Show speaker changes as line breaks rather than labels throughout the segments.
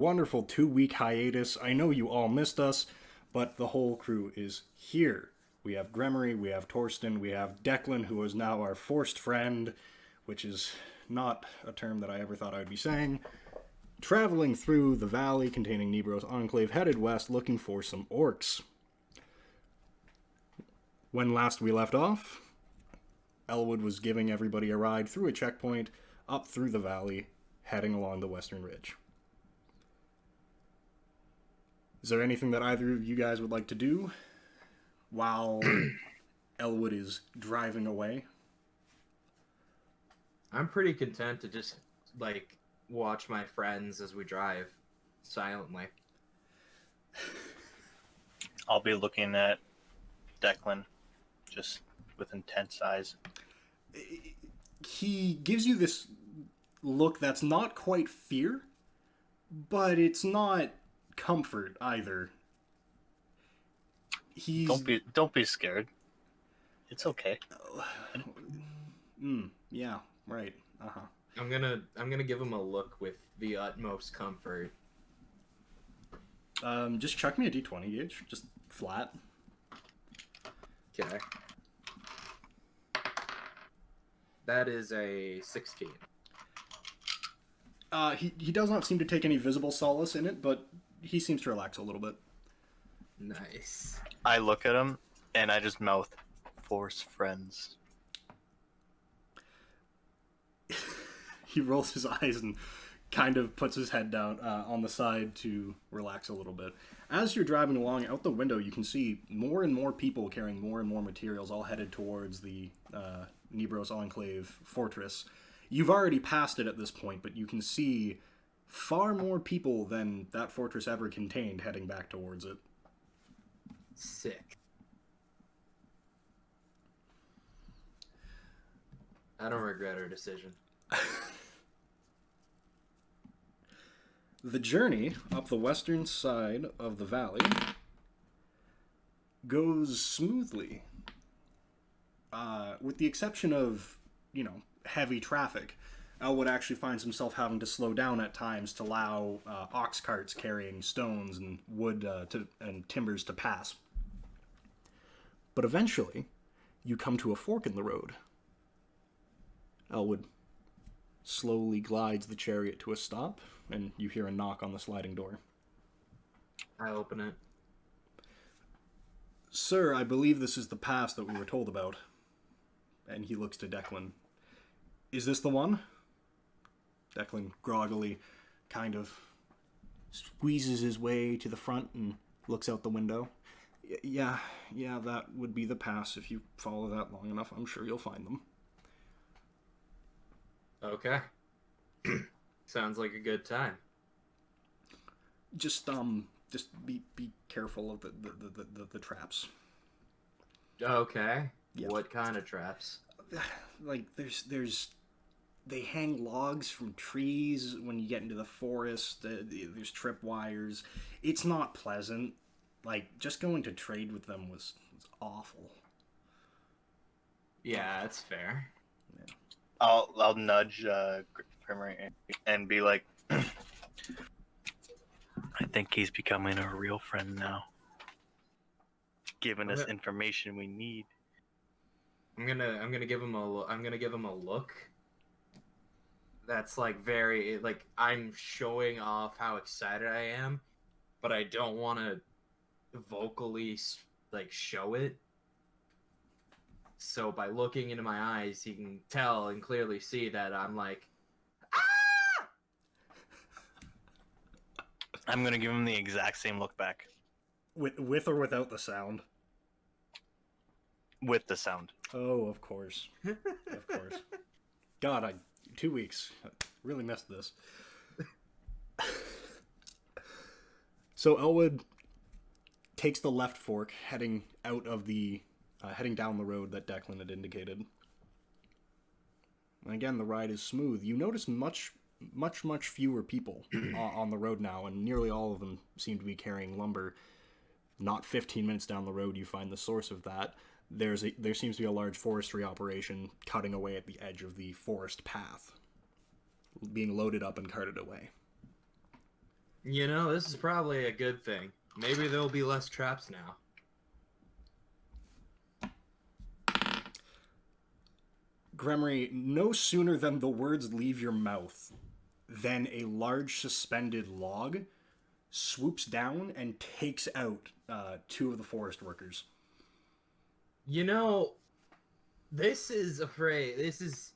Wonderful 2 week hiatus. I know you all missed us, but the whole crew is here. We have Gremory, we have Torsten, we have Declan, who is now our forced friend, which is not a term that I ever thought I'd be saying. Traveling through the valley containing Nibros Enclave, headed west looking for some orcs. When last we left off, Elwood was giving everybody a ride through a checkpoint, up through the valley, heading along the western ridge. Is there anything that either of you guys would like to do while Elwood is driving away?
I'm pretty content to just, watch my friends as we drive silently.
I'll be looking at Declan just with intense eyes.
He gives you this look that's not quite fear, but it's not comfort either.
Don't be scared. It's okay.
Yeah, right. Uh-huh.
I'm gonna give him a look with the utmost comfort.
Just chuck me a d20 gauge, just flat.
Okay. That is a 16.
He does not seem to take any visible solace in it, but he seems to relax a little bit.
Nice.
I look at him and I just mouth, "Force friends."
He rolls his eyes and kind of puts his head down on the side to relax a little bit. As you're driving along, out the window, you can see more and more people carrying more and more materials, all headed towards the Nibros Enclave fortress. You've already passed it at this point, but you can see far more people than that fortress ever contained heading back towards it.
Sick. I don't regret our decision.
The journey up the western side of the valley goes smoothly, with the exception of, heavy traffic. Elwood actually finds himself having to slow down at times to allow ox carts carrying stones and wood and timbers to pass. But eventually, you come to a fork in the road. Elwood slowly glides the chariot to a stop, and you hear a knock on the sliding door.
I open it.
Sir, I believe this is the pass that we were told about. And he looks to Declan. Is this the one? Declan groggily kind of squeezes his way to the front and looks out the window. Yeah, that would be the pass. If you follow that long enough, I'm sure you'll find them.
Okay. Sounds like a good time.
Just be careful of the traps.
Okay.
Yeah.
What kind of traps?
Like they hang logs from trees when you get into the forest. There's tripwires. It's not pleasant. Just going to trade with them was awful.
Yeah, that's fair.
Yeah.
I'll nudge Gremory and be like, "I think he's becoming a real friend now, giving us information we need."
I'm gonna give him a look. That's very I'm showing off how excited I am, but I don't want to vocally show it. So by looking into my eyes, he can tell and clearly see that I'm like, ah!
I'm gonna give him the exact same look back.
With or without the sound?
With the sound.
Oh, of course. Of course. God, 2 weeks. I really missed this. So Elwood takes the left fork, heading out of the heading down the road that Declan had indicated. And again, the ride is smooth. You notice much fewer people on the road now, and nearly all of them seem to be carrying lumber. Not 15 minutes down the road, you find the source of that. There seems to be a large forestry operation cutting away at the edge of the forest path, being loaded up and carted away.
You know, this is probably a good thing. Maybe there'll be less traps now.
Gremory, no sooner than the words leave your mouth, than a large suspended log swoops down and takes out two of the forest workers.
You know, this is a phrase.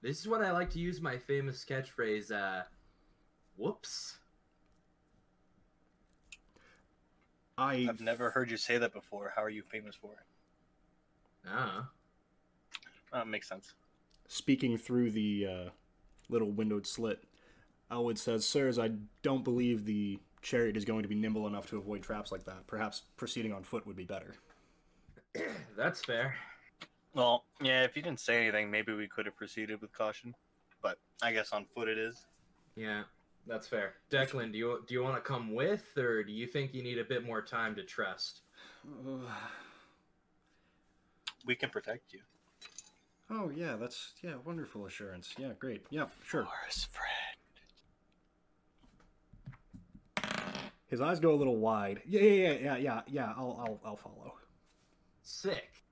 This is what I like to use my famous catchphrase. Whoops.
I've never heard you say that before. How are you famous for it?
Ah.
Makes sense.
Speaking through the little windowed slit, Elwood says, "Sirs, I don't believe the chariot is going to be nimble enough to avoid traps like that. Perhaps proceeding on foot would be better."
That's fair.
Well, yeah, if you didn't say anything, maybe we could have proceeded with caution. But I guess on foot it is.
Yeah, that's fair. Declan, do you want to come with, or do you think you need a bit more time to trust?
We can protect you.
Oh, yeah, that's, wonderful assurance. Yeah, great. Yeah, sure.
Forest friend.
His eyes go a little wide. Yeah, I'll follow.
Sick.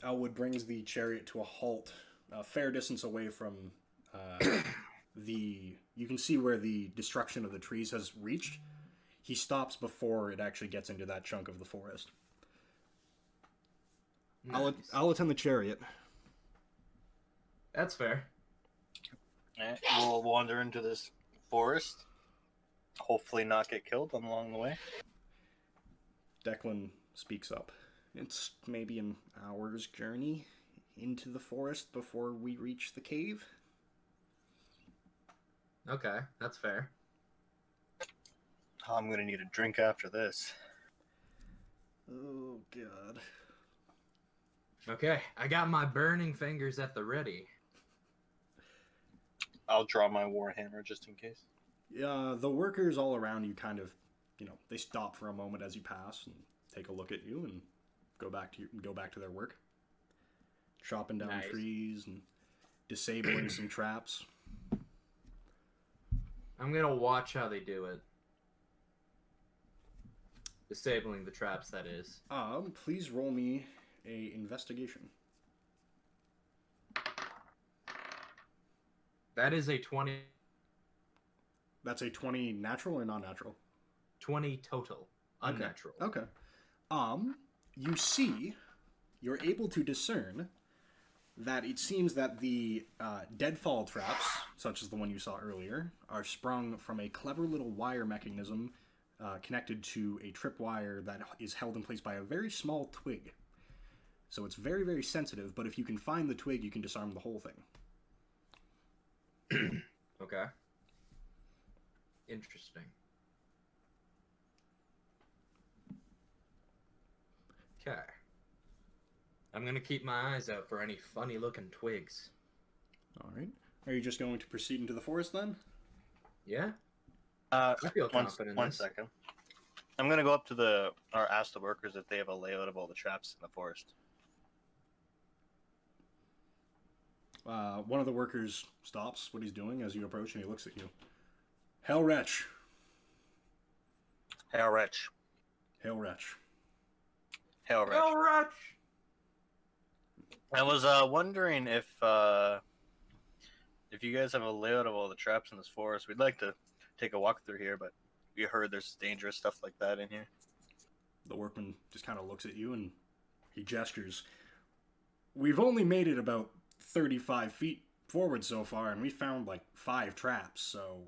Elwood brings the chariot to a halt, a fair distance away from you can see where the destruction of the trees has reached. He stops before it actually gets into that chunk of the forest.
Nice.
I'll attend the chariot.
That's fair.
We'll wander into this forest. Hopefully not get killed along the way.
Declan speaks up. It's maybe an hour's journey into the forest before we reach the cave.
Okay, that's fair.
I'm gonna need a drink after this.
Oh, God.
Okay, I got my burning fingers at the ready.
I'll draw my warhammer just in case.
The workers all around you kind of, they stop for a moment as you pass and take a look at you and go back to their work. Chopping down
Nice.
trees and disabling some traps.
I'm gonna watch how they do it. Disabling the traps, that is.
Please roll me a investigation.
That is a 20
That's a 20 natural or non-natural?
20 total. Unnatural.
Okay. You're able to discern that it seems that the deadfall traps, such as the one you saw earlier, are sprung from a clever little wire mechanism connected to a tripwire that is held in place by a very small twig. So it's very, very sensitive, but if you can find the twig, you can disarm the whole thing.
Okay. Interesting. Okay. I'm gonna keep my eyes out for any funny looking twigs.
All right. Are you just going to proceed into the forest then?
Yeah? I feel confident in
One
this.
second. I'm gonna go up to ask the workers if they have a layout of all the traps in the forest.
One of the workers stops what he's doing as you approach and he looks at you. Hail Wretch.
Hail Wretch.
Hail Wretch.
Hail Wretch.
Oh, Rutch!
I was wondering if you guys have a layout of all the traps in this forest. We'd like to take a walk through here, but we heard there's dangerous stuff like that in here.
The workman just kind of looks at you and he gestures. We've only made it about 35 feet forward so far, and we found like 5 traps, so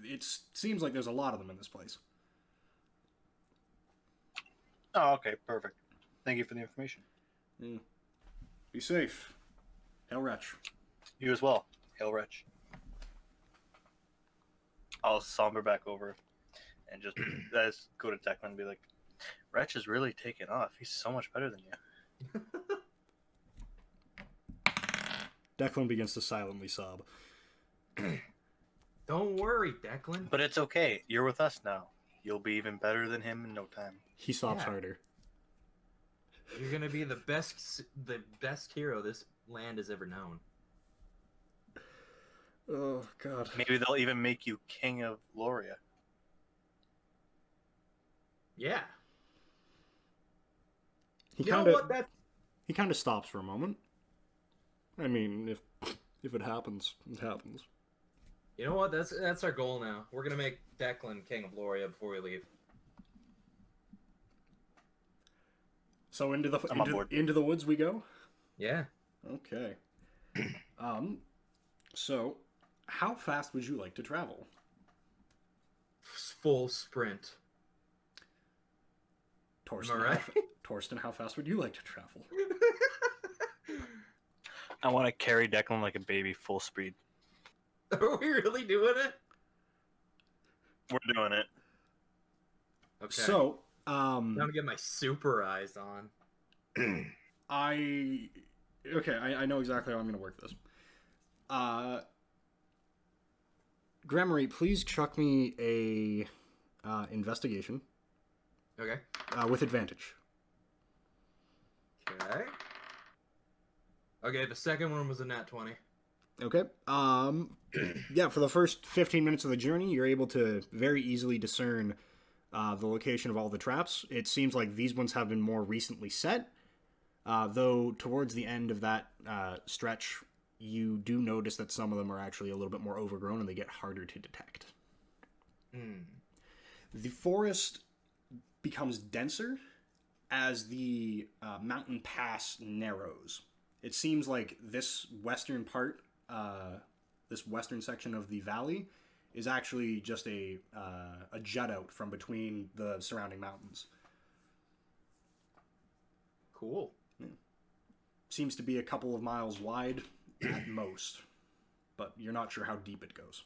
it seems like there's a lot of them in this place.
Oh, okay, perfect. Thank you for the information.
Be safe. Hail Wretch.
You as well. Hail Wretch. I'll somber back over and just go to Declan and be like, Wretch is really taking off. He's so much better than you.
Declan begins to silently sob.
Don't worry, Declan.
But it's okay. You're with us now. You'll be even better than him in no time.
He sobs
Yeah.
harder.
You're gonna be the best hero this land has ever known.
Oh God.
Maybe they'll even make you king of Loria.
Yeah.
He
You know
kind of
what?
he kind of stops for a moment. I mean, if it happens, it happens.
You know what? That's our goal now. We're gonna make Declan king of Loria before we leave.
So
I'm on board.
into the woods we go.
Yeah.
Okay. So, how fast would you like to travel?
Full sprint.
Torsten,
Am I right?
Torsten, how fast would you like to travel?
I want to carry Declan like a baby, full speed.
Are we really doing it?
We're doing it.
Okay.
So,
I'm gonna get my super eyes on.
I know exactly how I'm going to work this. Gramarye, please chuck me a investigation
Okay.
with advantage.
Okay. Okay, the second one was a nat 20.
Okay. Yeah, for the first 15 minutes of the journey, you're able to very easily discern the location of all the traps. It seems like these ones have been more recently set, though towards the end of that stretch, you do notice that some of them are actually a little bit more overgrown and they get harder to detect. The forest becomes denser as the mountain pass narrows. It seems like this western part, this western section of the valley, is actually just a jut out from between the surrounding mountains.
Cool.
Seems to be a couple of miles wide at most, but you're not sure how deep it goes.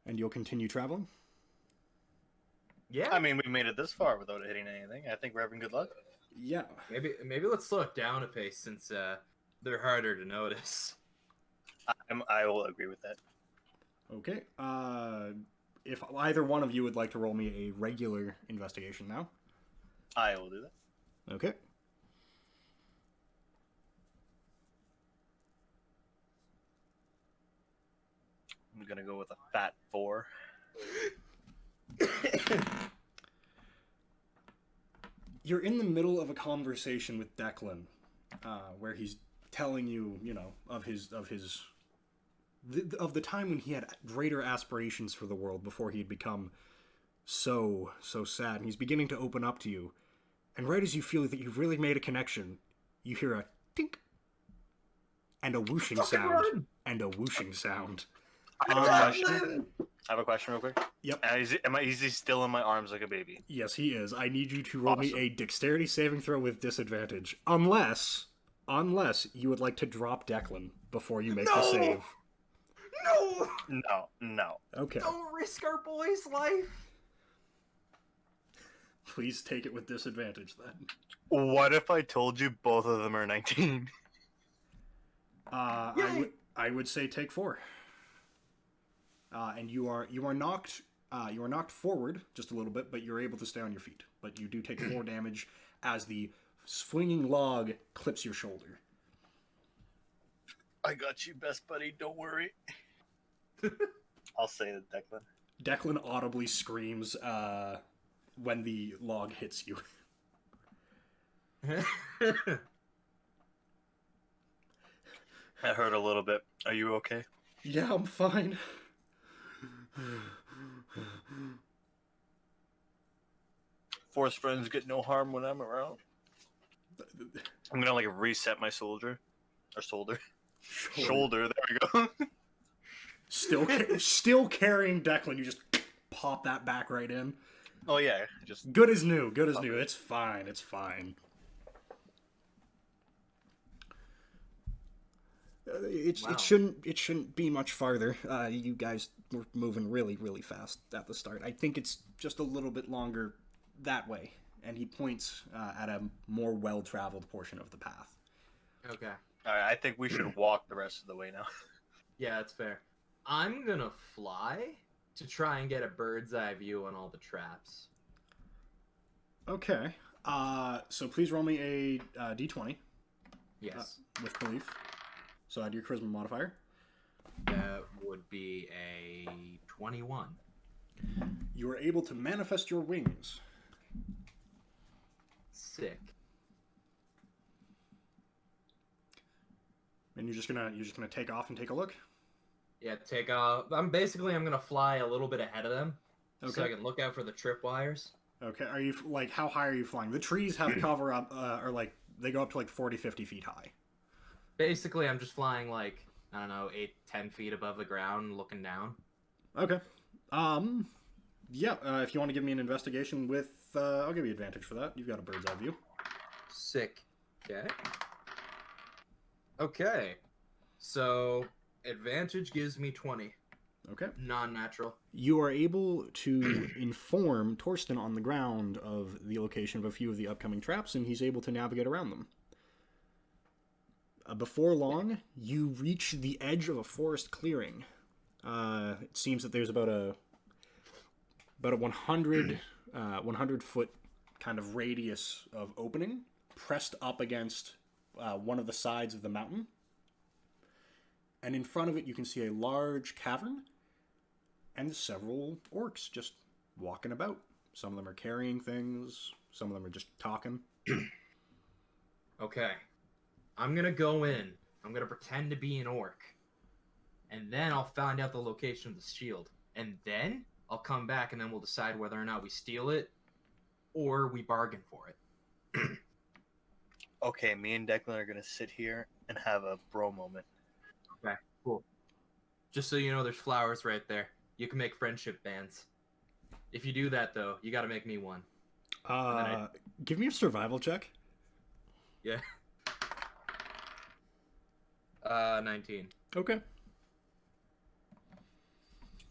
And you'll continue traveling?
Yeah.
I mean, we made it this far without hitting anything. I think we're having good luck.
Yeah.
Maybe let's slow it down a pace since they're harder to notice.
I will agree with that.
Okay. If either one of you would like to roll me a regular investigation now.
I will do that.
Okay.
I'm gonna go with a fat 4.
You're in the middle of a conversation with Declan, where he's telling you, of the time when he had greater aspirations for the world before he had become so sad. And he's beginning to open up to you. And right as you feel that you've really made a connection, you hear a tink and a whooshing sound.
Run!
And a whooshing sound.
I have a question real quick.
Yep.
Is he still in my arms like a baby?
Yes, he is. I need you to roll me
Awesome.
a dexterity saving throw with disadvantage. Unless you would like to drop Declan before you make the save.
No!
No.
Okay.
Don't risk our boy's life!
Please take it with disadvantage then.
What if I told you both of them are 19?
I would say take 4. And you are knocked forward just a little bit, but you're able to stay on your feet. But you do take 4 damage as the swinging log clips your shoulder.
I got you, best buddy. Don't worry. I'll say it, Declan.
Declan audibly screams when the log hits you.
I hurt a little bit. Are you okay?
Yeah, I'm fine.
Force friends get no harm when I'm around. I'm gonna reset my shoulder. Shoulder. There we go.
Still carrying Declan. You just pop that back right in.
Oh yeah, just
Good as new. It's fine.
Wow.
It shouldn't be much farther. You guys were moving really, really fast at the start. I think it's just a little bit longer that way. And he points at a more well-traveled portion of the path.
Okay.
All right. I think we should walk the rest of the way now.
Yeah, that's fair. I'm gonna fly to try and get a bird's eye view on all the traps.
Okay. So please roll me a d20.
Yes.
With belief. So add your charisma modifier.
That would be a 21.
You are able to manifest your wings.
Sick.
And you're just gonna take off and take a look.
Yeah, take off. I'm gonna fly a little bit ahead of them, so I can look out for the tripwires.
Okay. Are you like how high are you flying? The trees have cover up, or like they go up to like 40, 50 feet high.
Basically, I'm just flying like I don't know, 8-10 feet above the ground, looking down.
Okay. Yeah. If you want to give me an investigation with, I'll give you advantage for that. You've got a bird's eye view.
Sick. Okay. Okay. So advantage gives me 20.
Okay.
Non-natural.
You are able to inform Torsten on the ground of the location of a few of the upcoming traps, and he's able to navigate around them. Before long, you reach the edge of a forest clearing. It seems that there's about a 100 foot kind of radius of opening pressed up against one of the sides of the mountain. And in front of it, you can see a large cavern and several orcs just walking about. Some of them are carrying things. Some of them are just talking.
Okay. I'm gonna go in. I'm gonna pretend to be an orc. And then I'll find out the location of the shield. And then I'll come back and then we'll decide whether or not we steal it or we bargain for it.
Okay, me and Declan are gonna sit here and have a bro moment.
Okay, cool. Just so you know, there's flowers right there. You can make friendship bands. If you do that, though, you gotta make me one.
Give me a survival check.
Yeah. 19.
Okay.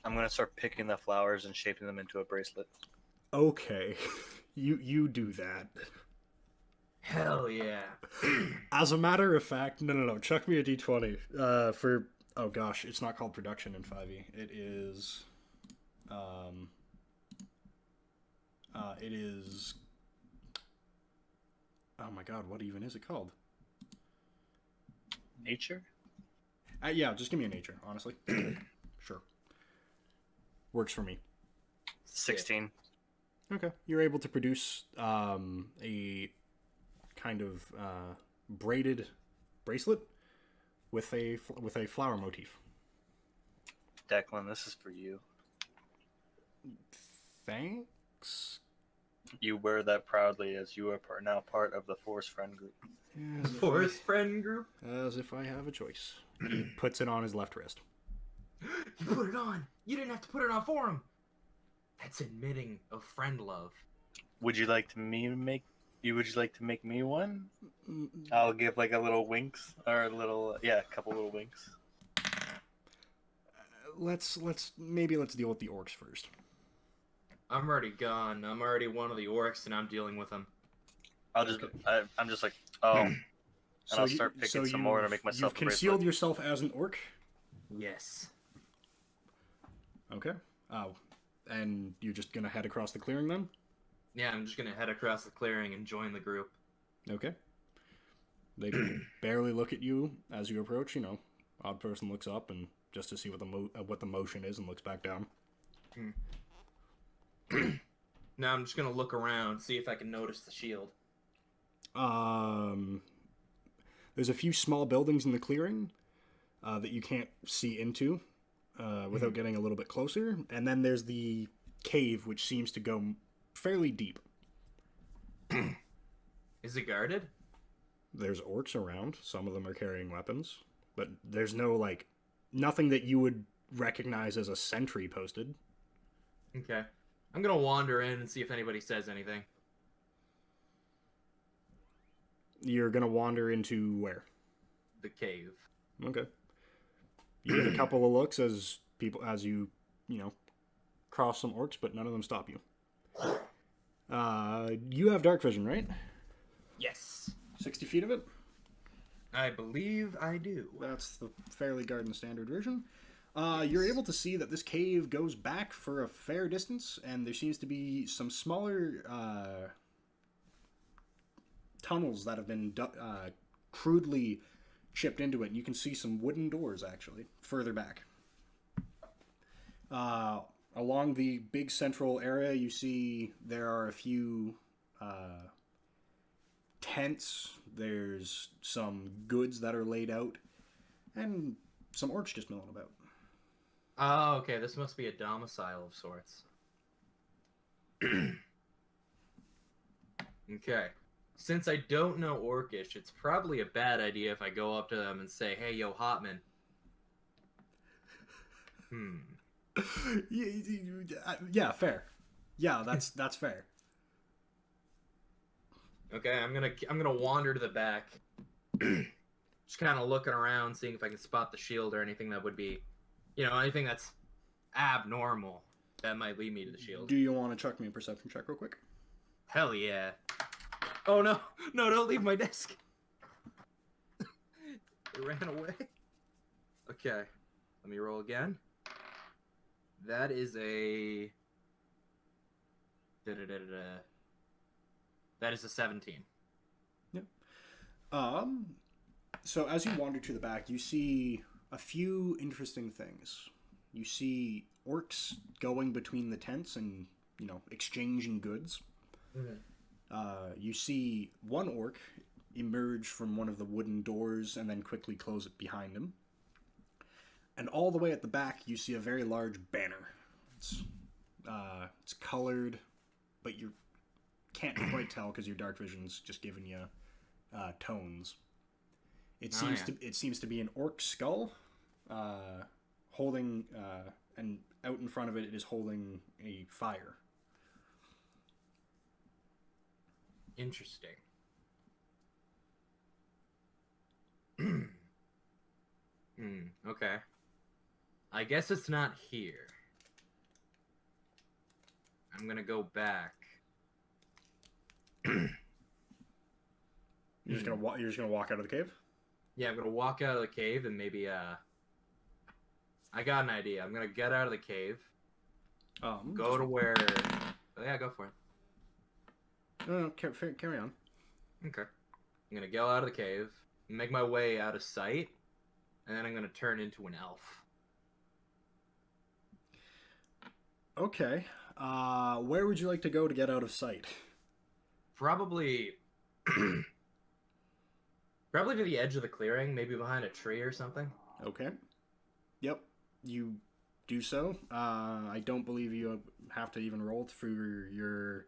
I'm gonna start picking the flowers and shaping them into a bracelet.
Okay. You do that.
Hell yeah.
As a matter of fact, no. Chuck me a d20. For oh gosh, it's not called production in 5e. It is. It is. Oh my god, what even is it called?
Nature?
Yeah, just give me a nature, honestly. Sure. Works for me.
16.
Okay. You're able to produce a kind of braided bracelet with a flower motif.
Declan, this is for you.
Thanks.
You wear that proudly as you are now part of the Forest Friend Group.
Forest friend group?
As if I have a choice. He puts it on his left wrist.
You put it on! You didn't have to put it on for him! That's admitting of friend love.
Would you like to make me one? I'll give like a little winks or a couple little winks.
Let's deal with the orcs first.
I'm already gone. I'm already one of the orcs and I'm dealing with them.
I'm just like, oh. And I'll start picking some more to make myself
You've concealed yourself as an orc?
Yes.
Okay. Oh. And you're just gonna head across the clearing then?
Yeah, I'm just gonna head across the clearing and join the group.
Okay. They can barely look at you as you approach, Odd person looks up and just to see what the motion is and looks back down.
Now I'm just gonna look around, see if I can notice the shield.
There's a few small buildings in the clearing that you can't see into without getting a little bit closer. And then there's the cave, which seems to go fairly deep.
Is it guarded?
There's orcs around. Some of them are carrying weapons. But there's nothing that you would recognize as a sentry posted.
Okay. I'm gonna wander in and see if anybody says anything.
You're gonna wander into where?
The cave.
Okay. You get a couple of looks as you cross some orcs, but none of them stop you. You have dark vision, right?
Yes.
60 feet of it?
I believe I do.
That's the fairly garden standard version. You're able to see that this cave goes back for a fair distance, and there seems to be some smaller tunnels that have been crudely chipped into it, and you can see some wooden doors actually further back. Along the big central area, you see there are a few tents. There's some goods that are laid out, and some orcs just milling about.
Oh, okay. This must be a domicile of sorts. Okay. Since I don't know Orcish, it's probably a bad idea if I go up to them and say, "Hey, yo, Hotman."
Yeah, fair. Yeah, that's fair.
Okay, I'm gonna wander to the back, just kind of looking around, seeing if I can spot the shield or anything that would be, anything that's abnormal that might lead me to the shield.
Do you want to chuck me a perception check real quick?
Hell yeah. Oh no, don't leave my desk. It ran away. Okay, let me roll again. That is a... That is a 17.
Yep. So as you wander to the back, you see a few interesting things. You see orcs going between the tents and, exchanging goods. Mm-hmm. You see one orc emerge from one of the wooden doors and then quickly close it behind him. And all the way at the back, you see a very large banner. It's colored, but you can't quite tell because your dark vision's just giving you tones. It seems to be an orc skull, holding, and out in front of it, it is holding a fire.
Interesting. Okay. I guess it's not here. I'm gonna go back.
You're just gonna walk out of the cave?
Yeah, I'm gonna walk out of the cave and maybe I got an idea. I'm gonna get out of the cave. Go to where... Oh, yeah, go for it.
No, carry on.
Okay. I'm gonna go out of the cave, make my way out of sight, and then I'm gonna turn into an elf.
Okay. Where would you like to go to get out of sight?
Probably to the edge of the clearing, maybe behind a tree or something.
Okay. Yep. You do so. I don't believe you have to even roll through your...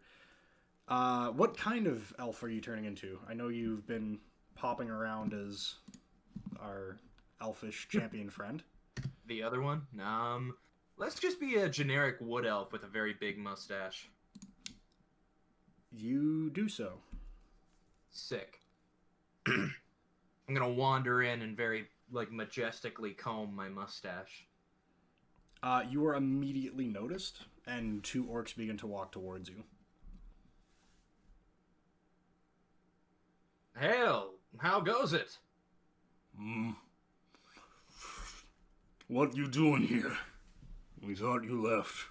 what kind of elf are you turning into? I know you've been popping around as our elfish champion friend.
The other one? Let's just be a generic wood elf with a very big mustache.
You do so.
Sick. I'm gonna wander in and very, majestically comb my mustache.
You are immediately noticed, and two orcs begin to walk towards you.
Hail! How goes it?
What you doing here? We thought you left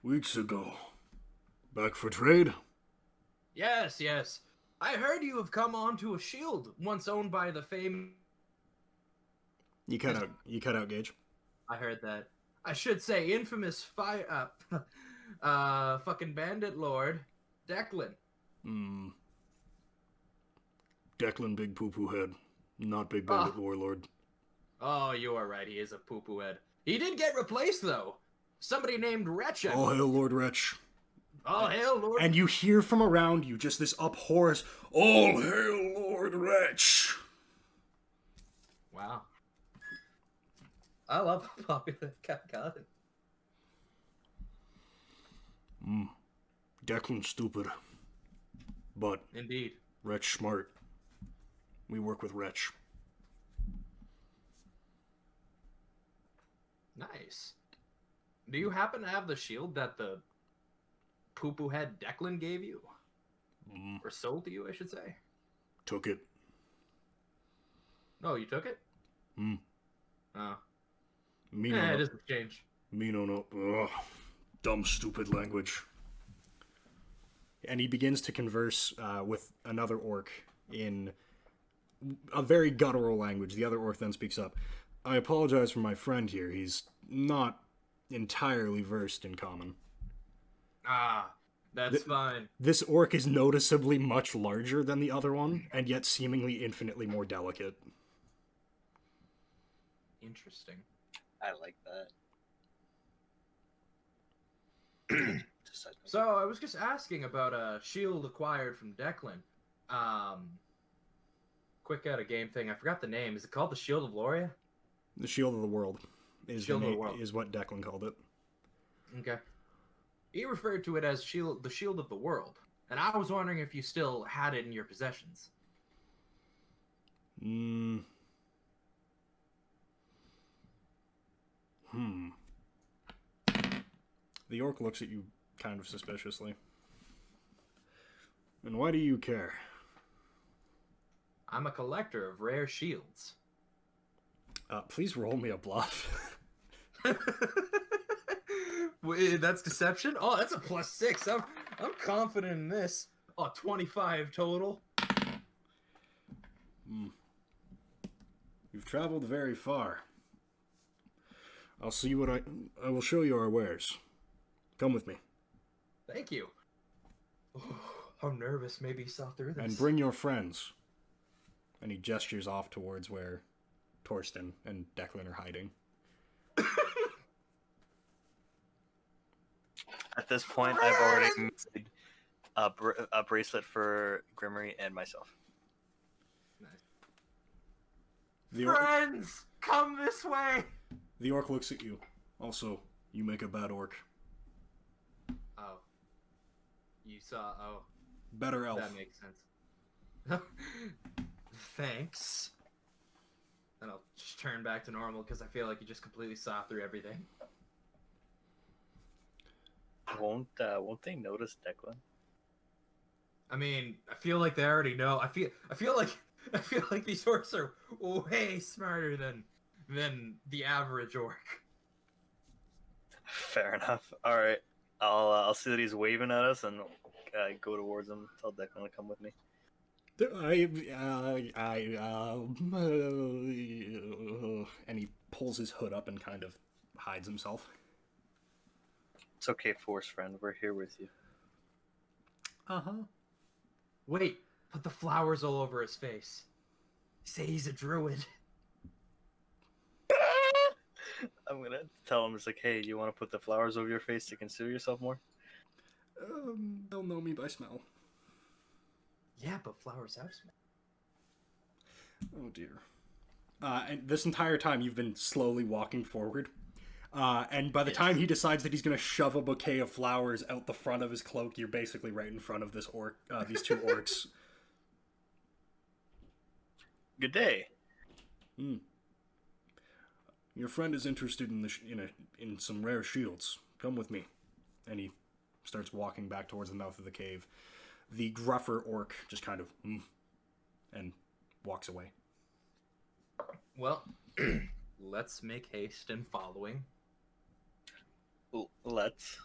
weeks ago. Back for trade?
Yes. I heard you have come onto a shield once owned by the fame...
You cut out, Gage.
I heard that. I should say infamous fucking bandit lord, Declan.
Declan Big Poo-Poo Head, not Big Bandit Warlord.
Oh, you are right. He is a poo-poo head. He did get replaced, though. Somebody named Wretch.
All hail Lord Wretch.
All hail Lord...
And you hear from around you just this uproarious,
All hail Lord Wretch.
Wow. I love how popular that got it.
Declan's stupid. But...
Indeed.
Wretch smart. We work with Wretch.
Nice. Do you happen to have the shield that the poo-poo head Declan gave you? Or sold to you, I should say.
Took it.
No, you took it? Oh.
Me no.
It doesn't change.
Me no. Ugh. Dumb, stupid language.
and he begins to converse with another orc in a very guttural language. The other orc then speaks up. I apologize for my friend here. He's not entirely versed in common.
Ah, that's fine.
This orc is noticeably much larger than the other one, and yet seemingly infinitely more delicate.
Interesting.
I like that.
So I was just asking about a shield acquired from Declan. Quick out of game thing. I forgot the name. Is it called the Shield of Loria?
The Shield of the World is
Shield of the World
is what Declan called it.
Okay. He referred to it as the Shield of the World, and I was wondering if you still had it in your possessions.
The orc looks at you kind of suspiciously. And why do you care?
I'm a collector of rare shields.
Please roll me a bluff.
Wait, that's deception? Oh, that's a +6. I'm confident in this. Oh, 25 total.
You've traveled very far. I'll see what I will show you our wares. Come with me.
Thank you. Oh, I'm nervous. Maybe he saw through this.
And bring your friends. And he gestures off towards where Torsten and Declan are hiding.
At this point, I've already made a bracelet for Grimmery and myself.
Friends, come this way.
The orc looks at you. Also, you make a bad orc.
Oh. You saw, oh.
Better elf.
That makes sense. Thanks. And I'll just turn back to normal because I feel like you just completely saw through everything.
Won't they notice Declan?
I mean, I feel like they already know. I feel like these orcs are way smarter than the average orc.
Fair enough. All right, I'll see that he's waving at us and go towards him. Tell Declan to come with me.
And he pulls his hood up and kind of hides himself.
It's okay, Force friend. We're here with you.
Wait, put the flowers all over his face. Say he's a druid.
I'm gonna tell him, it's like, hey, you want to put the flowers over your face to consider yourself more?
They'll know me by smell.
Yeah, but flowers have smell.
Oh dear. And this entire time you've been slowly walking forward. And by the time he decides that he's going to shove a bouquet of flowers out the front of his cloak, you're basically right in front of this orc, these two orcs.
Good day.
Your friend is interested in some rare shields. Come with me. And he starts walking back towards the mouth of the cave. The gruffer orc just kind of and walks away.
Well, let's make haste in following.
Let's.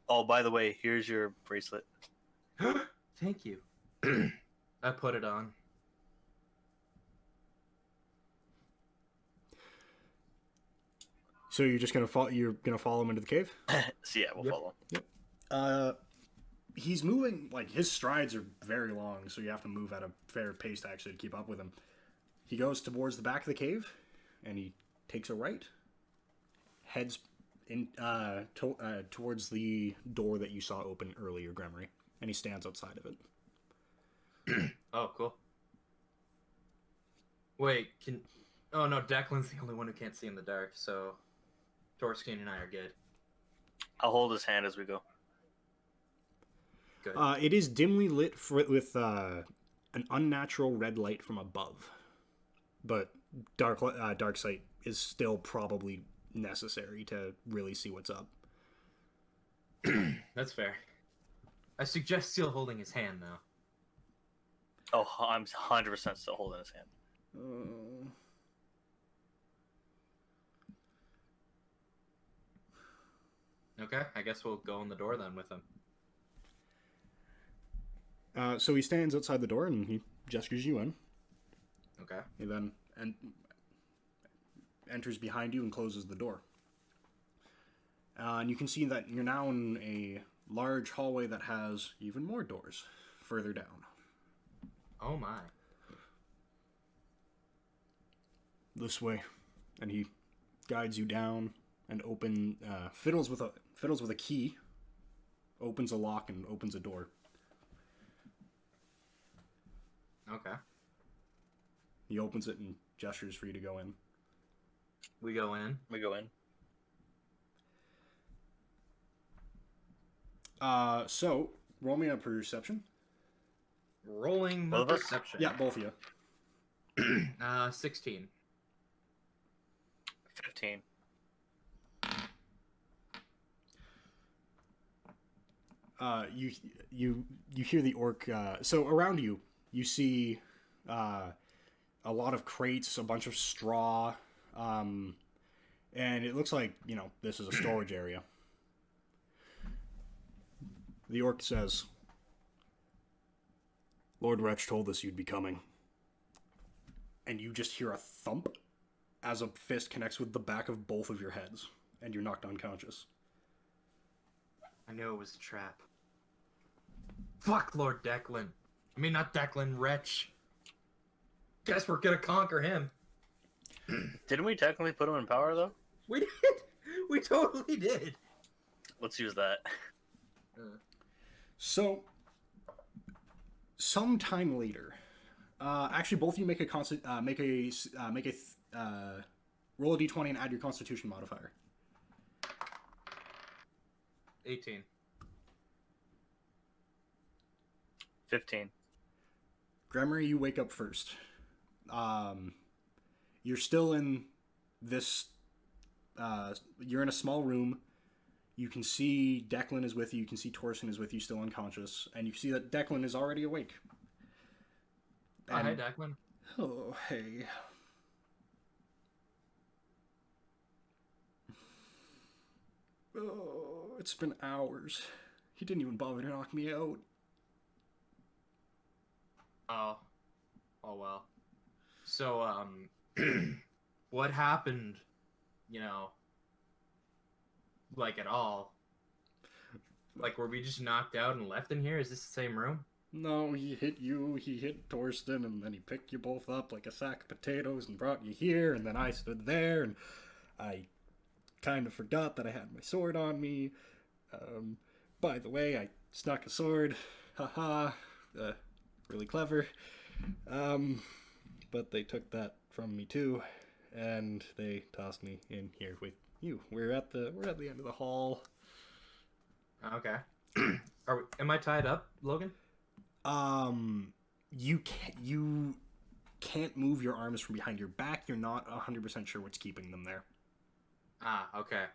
Oh, by the way, here's your bracelet.
Thank you. I put it on.
So you're just gonna follow? You're gonna follow him into the cave?
So yeah, we'll follow.
Yep. He's moving, like, his strides are very long, so you have to move at a fair pace to actually keep up with him. He goes towards the back of the cave, and he takes a right, heads in towards the door that you saw open earlier, Gremory, and he stands outside of it.
Oh, cool. Wait, oh no, Declan's the only one who can't see in the dark, so Torskin and I are good.
I'll hold his hand as we go.
Good.
It is dimly lit with an unnatural red light from above, but dark sight is still probably necessary to really see what's up.
That's fair. I suggest still holding his hand, though.
Oh, I'm 100% still holding his hand.
Okay, I guess we'll go in the door then with him.
So he stands outside the door and he gestures you in.
Okay.
He then enters behind you and closes the door. And you can see that you're now in a large hallway that has even more doors further down.
Oh my.
This way. And he guides you down and fiddles with a key, opens a lock and opens a door.
Okay.
He opens it and gestures for you to go in.
We go in.
We go in.
So roll me a perception.
Rolling my
Both of us?
perception.
Yeah, both of you.
16.
15.
You hear the orc. So around you, you see a lot of crates, a bunch of straw, and it looks like this is a storage area. The orc says, "Lord Wretch told us you'd be coming," and you just hear a thump as a fist connects with the back of both of your heads, and you're knocked unconscious.
I knew it was a trap. Fuck Lord Declan. I mean, not Declan, Wretch. Guess we're gonna conquer him.
Didn't we technically put him in power, though?
We did. We totally did.
Let's use that.
So, sometime later, actually, both of you make a roll a d20 and add your Constitution modifier.
18.
15.
Gremory, you wake up first. You're still in this. You're in a small room. You can see Declan is with you. You can see Torsten is with you, still unconscious, and you see that Declan is already awake.
Oh, hey, Declan.
Oh, hey. Oh, it's been hours. He didn't even bother to knock me out.
Oh. Oh, well. So, what happened, like at all? Like, were we just knocked out and left in here? Is this the same room?
No, he hit you, he hit Torsten, and then he picked you both up like a sack of potatoes and brought you here, and then I stood there, and I kind of forgot that I had my sword on me. By the way, I snuck a sword. Haha. Really clever. But they took that from me too, and they tossed me in here with you. We're at the end of the hall.
Okay. Am I tied up, Logan?
You can't move your arms from behind your back. You're not 100% sure what's keeping them there.
Ah, okay.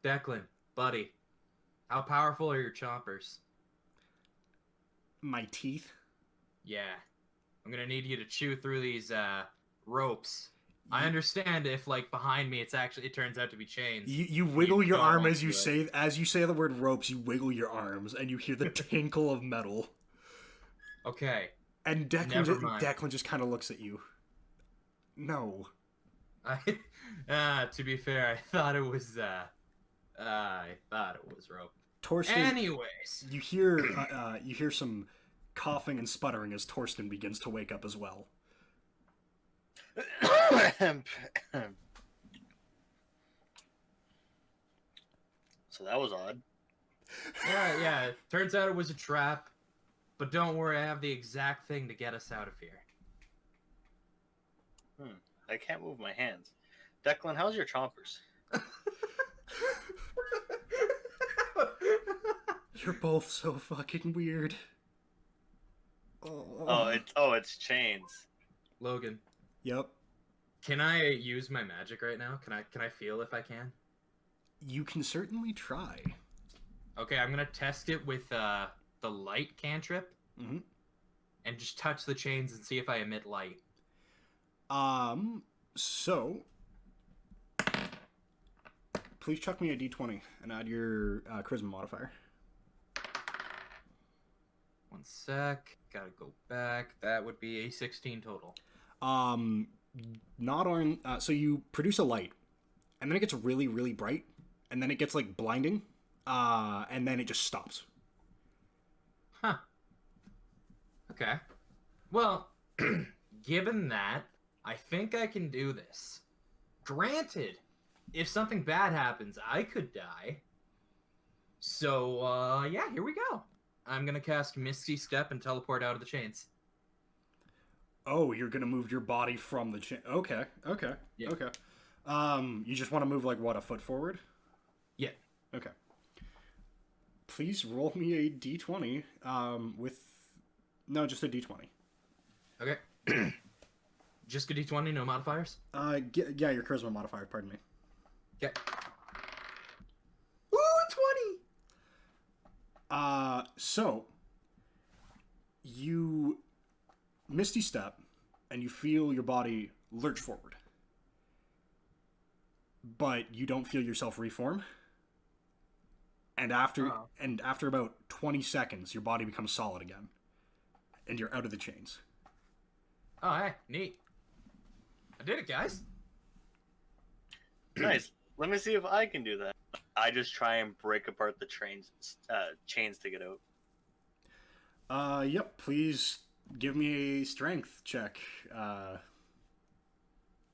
Declan, buddy, how powerful are your chompers?
My teeth.
Yeah. I'm gonna need you to chew through these ropes. I understand if, like, behind me it turns out to be chains.
You wiggle your arm
don't
as you say the word ropes. You wiggle your arms, and you hear the tinkle of metal.
Okay.
And
Never mind.
Declan just kind of looks at you. No.
To be fair, I thought it was rope.
Torsten.
Anyways,
You hear some coughing and sputtering as Torsten begins to wake up as well.
So that was odd.
yeah. Turns out it was a trap, but don't worry, I have the exact thing to get us out of here.
I can't move my hands. Declan, how's your chompers?
You're both so fucking weird.
It's chains.
Logan,
Yep.
can I use my magic right now? Can I feel if I can?
You can certainly try.
Okay, I'm gonna test it with the light cantrip,
Mm-hmm.
and just touch the chains and see if I emit light.
So please chuck me a d20 and add your charisma modifier.
1 sec. Gotta go back. That would be a 16 total.
Not on. So you produce a light, and then it gets really, really bright, and then it gets like blinding, and then it just stops.
Huh. Okay. Well, given that, I think I can do this. Granted, if something bad happens, I could die. So, yeah, here we go. I'm gonna cast Misty Step and teleport out of the chains.
Oh, you're gonna move your body from the chain. Okay.
Yeah.
Okay. You just want to move like what, a foot forward?
Yeah.
Okay. Please roll me a d20. Just a d20.
Okay. Just a d20, no modifiers?
Yeah, your charisma modifier. Pardon me.
Okay. Ooh, 20!
So you misty step, and you feel your body lurch forward, but you don't feel yourself reform. And after about 20 seconds, your body becomes solid again, and you're out of the chains.
Oh, hey, neat. I did it, guys.
Nice. Let me see if I can do that. I just try and break apart the chains to get out.
Yep. Please give me a strength check.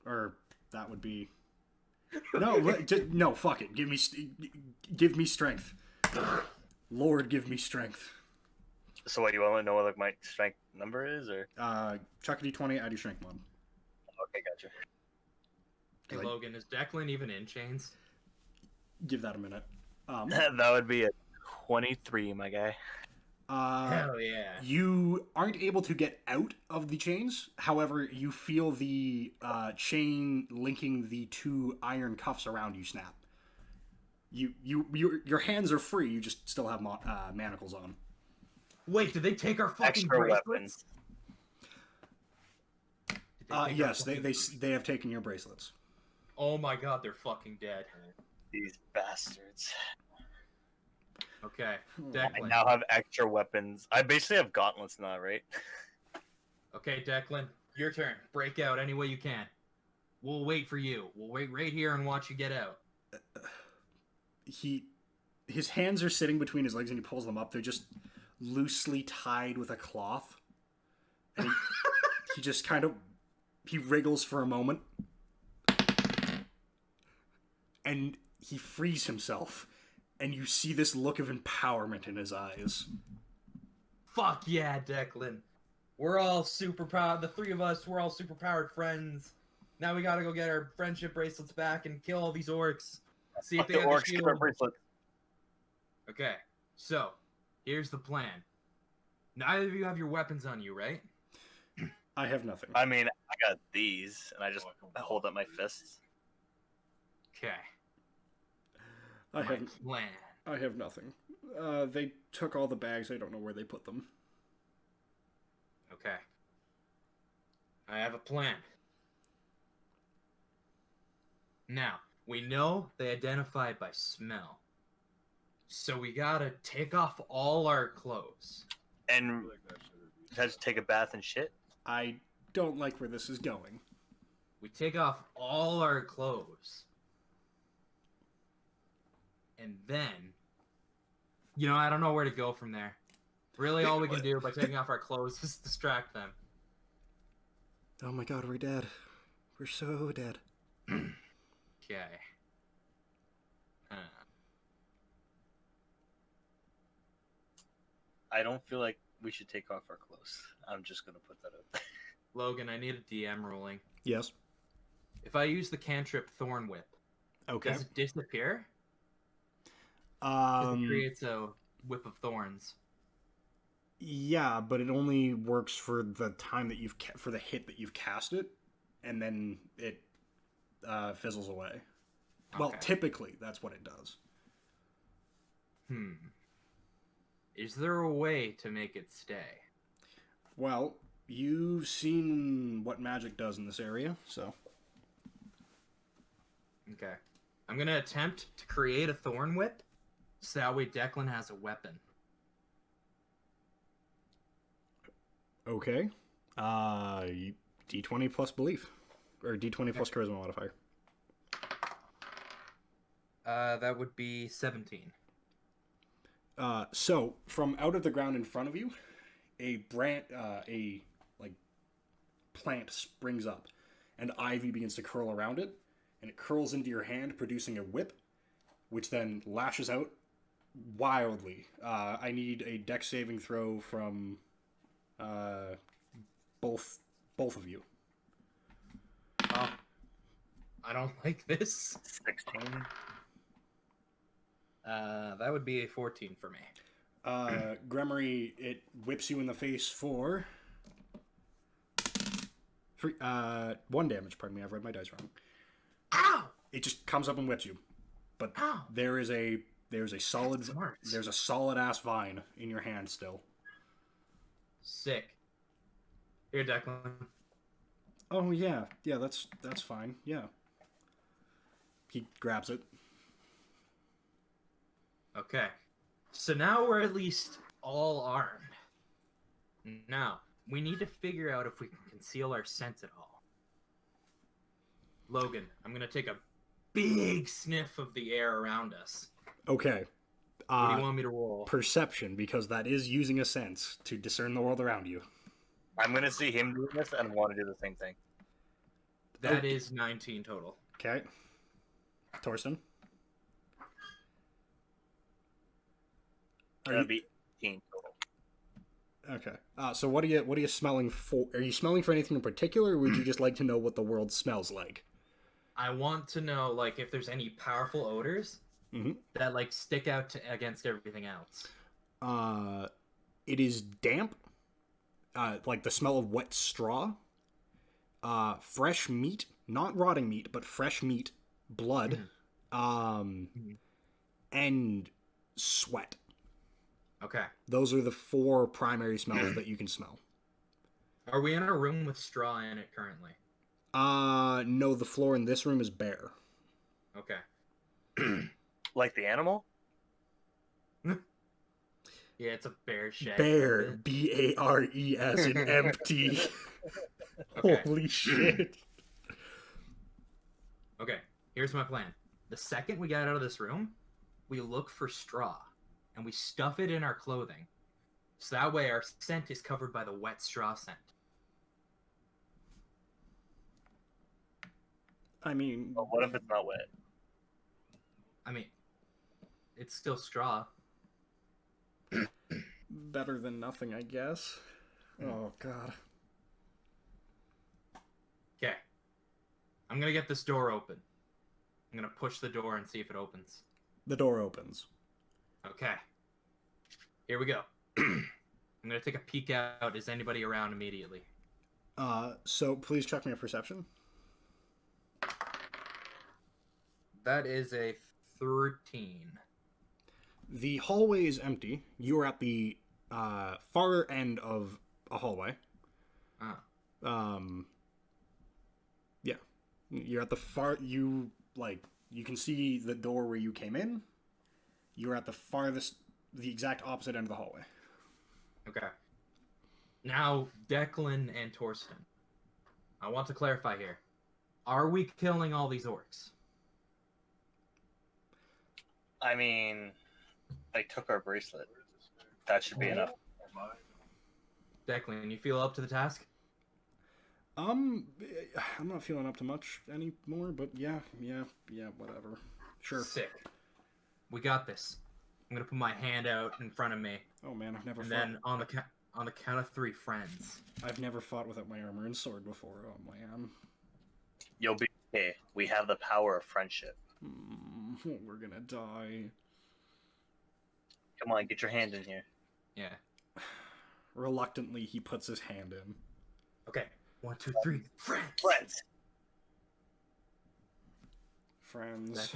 Or that would be no. Fuck it. Give me strength. Lord, give me strength.
So what, you want to know what like my strength number is, or?
Chuck a d20, add your strength mod.
Okay, gotcha.
Hey,
Like-
Logan, is Declan even in chains?
Give that a minute.
That would be a 23, my guy.
Hell yeah.
You aren't able to get out of the chains. However, you feel the chain linking the two iron cuffs around you snap. Your hands are free. You just still have manacles on.
Wait, did they take our fucking
Extra
bracelets?
weapons.
Did they take our
Yes,
fucking-
they have taken your bracelets.
Oh my god, they're fucking dead.
These bastards.
Okay,
I
Declan.
now have extra weapons. I basically have gauntlets now, right?
Okay, Declan, your turn. Break out any way you can. We'll wait for you. We'll wait right here and watch you get out.
His hands are sitting between his legs, and he pulls them up. They're just loosely tied with a cloth. And he just kind of wriggles for a moment, and he frees himself, and you see this look of empowerment in his eyes.
Fuck yeah, Declan. We're all super proud. The three of us, we're all super powered friends. Now we gotta go get our friendship bracelets back and kill all these orcs. See if
Fuck
they
the
have the
orcs, get our
shield.
bracelet.
Okay, so here's the plan. Neither of you have your weapons on you, right?
I have nothing.
I mean, I got these, and I just hold up my fists.
Okay.
I
My
have
plan.
I have nothing. They took all the bags. I don't know where they put them.
Okay. I have a plan. Now, we know they identify by smell. So we gotta take off all our clothes.
And just take a bath and shit.
I don't like where this is going.
We take off all our clothes. And then, I don't know where to go from there. Really, all we can do by taking off our clothes is distract them.
Oh my god, we're dead. We're so dead.
Okay.
I don't feel like we should take off our clothes. I'm just gonna put that out there.
Logan, I need a DM ruling.
Yes.
If I use the cantrip Thorn Whip,
Okay.
does it disappear? 'Cause it
Um.
creates a whip of thorns.
Yeah, but it only works for the time that for the hit that you've cast it, and then it fizzles away. Well,
Okay.
typically that's what it does.
Is there a way to make it stay?
Well, you've seen what magic does in this area, so
Okay. I'm gonna attempt to create a thorn whip, so that way Declan has a weapon.
Okay. D20 plus belief. Or D20 plus charisma modifier.
That would be 17.
So, from out of the ground in front of you, a plant springs up, and ivy begins to curl around it, and it curls into your hand, producing a whip, which then lashes out wildly. I need a dex saving throw from both of you.
I don't like this.
16.
That would be a 14 for me.
Gremory, it whips you in the face for 1 damage. Pardon me, I've read my dice wrong.
Ow!
It just comes up and whips you, but
Ow!
there's a solid
Smart.
there's a solid ass vine in your hand still.
Sick. Here, Declan.
Oh yeah, that's fine. Yeah. He grabs it.
Okay. So now we're at least all armed. Now, we need to figure out if we can conceal our scent at all. Logan, I'm going to take a big sniff of the air around us.
Okay.
What do you want me to roll?
Perception, because that is using a sense to discern the world around you.
I'm gonna see him doing this and want to do the same thing.
That is 19 total.
Okay. Torsten?
That'd be 18 total.
Okay. So what are you smelling for? Are you smelling for anything in particular, or would you just like to know what the world smells like?
I want to know, like, if there's any powerful odors that, like, stick out against everything else.
It is damp, like the smell of wet straw, fresh meat, not rotting meat, but fresh meat, blood, and sweat.
Okay.
Those are the 4 primary smells that you can smell.
Are we in a room with straw in it currently?
No, the floor in this room is bare.
Okay.
Like the animal?
Yeah, it's a bear shed.
Bear, Bares, and empty.
Okay.
Holy shit.
Okay, here's my plan. The second we get out of this room, we look for straw, and we stuff it in our clothing. So that way our scent is covered by the wet straw scent.
I mean,
But what if it's not wet?
I mean, it's still straw.
better than nothing, I guess. Oh, God.
Okay. I'm gonna get this door open. I'm gonna push the door and see if it opens.
The door opens.
Okay. Here we go. I'm gonna take a peek out. Is anybody around immediately?
So please check me a perception.
That is a 13.
The hallway is empty. You are at the far end of a hallway. Yeah. You're at the far... You can see the door where you came in. You're at the farthest... The exact opposite end of the hallway.
Okay. Now, Declan and Torsten. I want to clarify here. Are we killing all these orcs?
I mean, they took our bracelet. That should be enough.
Declan, you feel up to the task?
I'm not feeling up to much anymore, but yeah, whatever. Sure.
Sick. We got this. I'm gonna put my hand out in front of me,
Oh man, I've never
and
fought.
then on the count of 3, friends.
I've never fought without my armor and sword before. Oh man.
You'll be okay. We have the power of friendship.
We're gonna die.
Come on, get your hand in here.
Yeah.
Reluctantly, he puts his hand in.
Okay. 1, 2, 3, friends.
Friends.
Friends.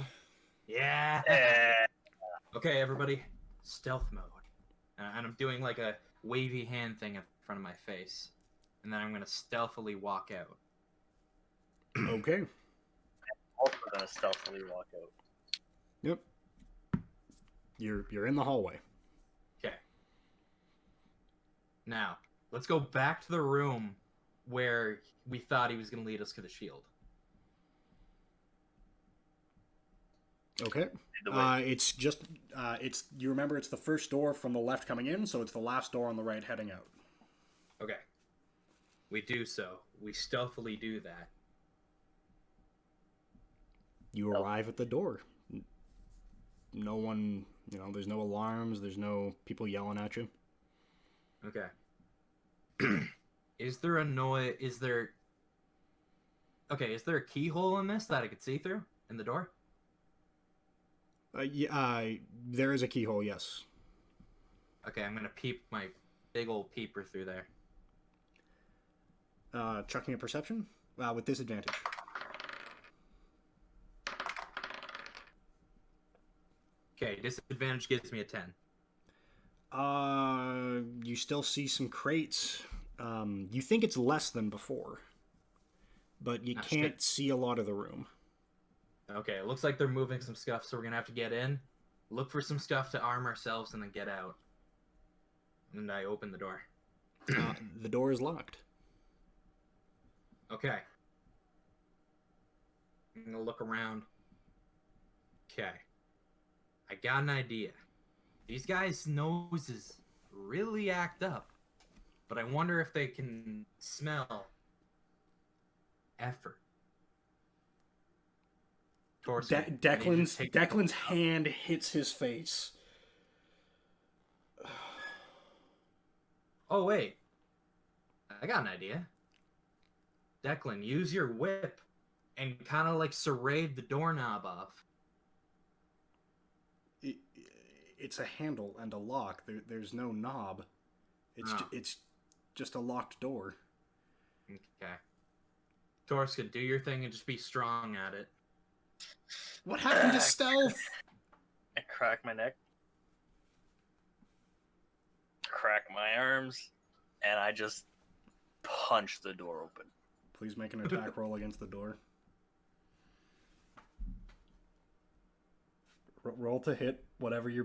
Yeah.
Eh.
Okay, everybody, stealth mode. And I'm doing like a wavy hand thing in front of my face. And then I'm going to stealthily walk out.
Okay.
Also gonna stealthily walk out.
Yep. You're in the hallway.
Okay. Now, Let's go back to the room where we thought he was going to lead us to the shield.
Okay.
The way-
It's just you remember it's the first door from the left coming in, so it's the last door on the right heading out.
Okay. We do so. We stealthily do that.
You arrive at the door. No one, there's no alarms, there's no people yelling at you.
Okay. Is there a keyhole in this that I could see through in the door?
There is a keyhole, yes.
Okay, I'm gonna peep my big old peeper through there.
Chucking a perception with disadvantage.
Okay, disadvantage gives me a 10.
You still see some crates. You think it's less than before, but you can't
shit.
see a lot of the room.
Okay, it looks like they're moving some stuff, so we're gonna have to get in, look for some stuff to arm ourselves, and then get out. And I open the door.
The door is locked.
Okay. I'm gonna look around. Okay. I got an idea. These guys' noses really act up, but I wonder if they can smell effort. Torso.
Declan's hand hits his face.
Oh wait, I got an idea. Declan, use your whip and kind of like serrate the doorknob off.
It's a handle and a lock. There's no knob. It's just a locked door.
Okay. Torska, do your thing and just be strong at it.
What happened to stealth?
I crack my neck, crack my arms, and I just punch the door open.
Please make an attack roll against the door. Roll to hit whatever your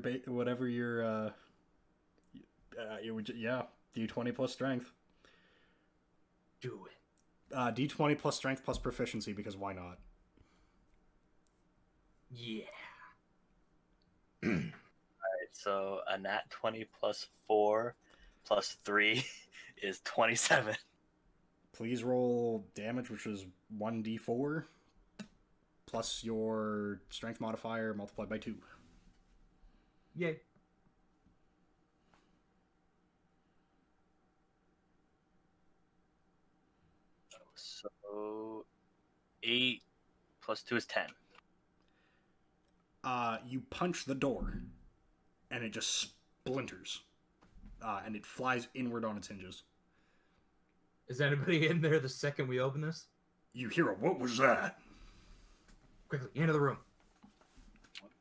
D20 plus strength.
Do it.
D20 plus strength plus proficiency, because why not?
Yeah.
Alright, so a nat 20 plus 4 plus 3 is 27.
Please roll damage, which is 1d4 plus your strength modifier multiplied by 2.
Yay.
So 8 plus 2 is 10.
You punch the door, and it just splinters, and it flies inward on its hinges.
Is anybody in there the second we open this?
You hear a, "What was that?"
Quickly, into the room.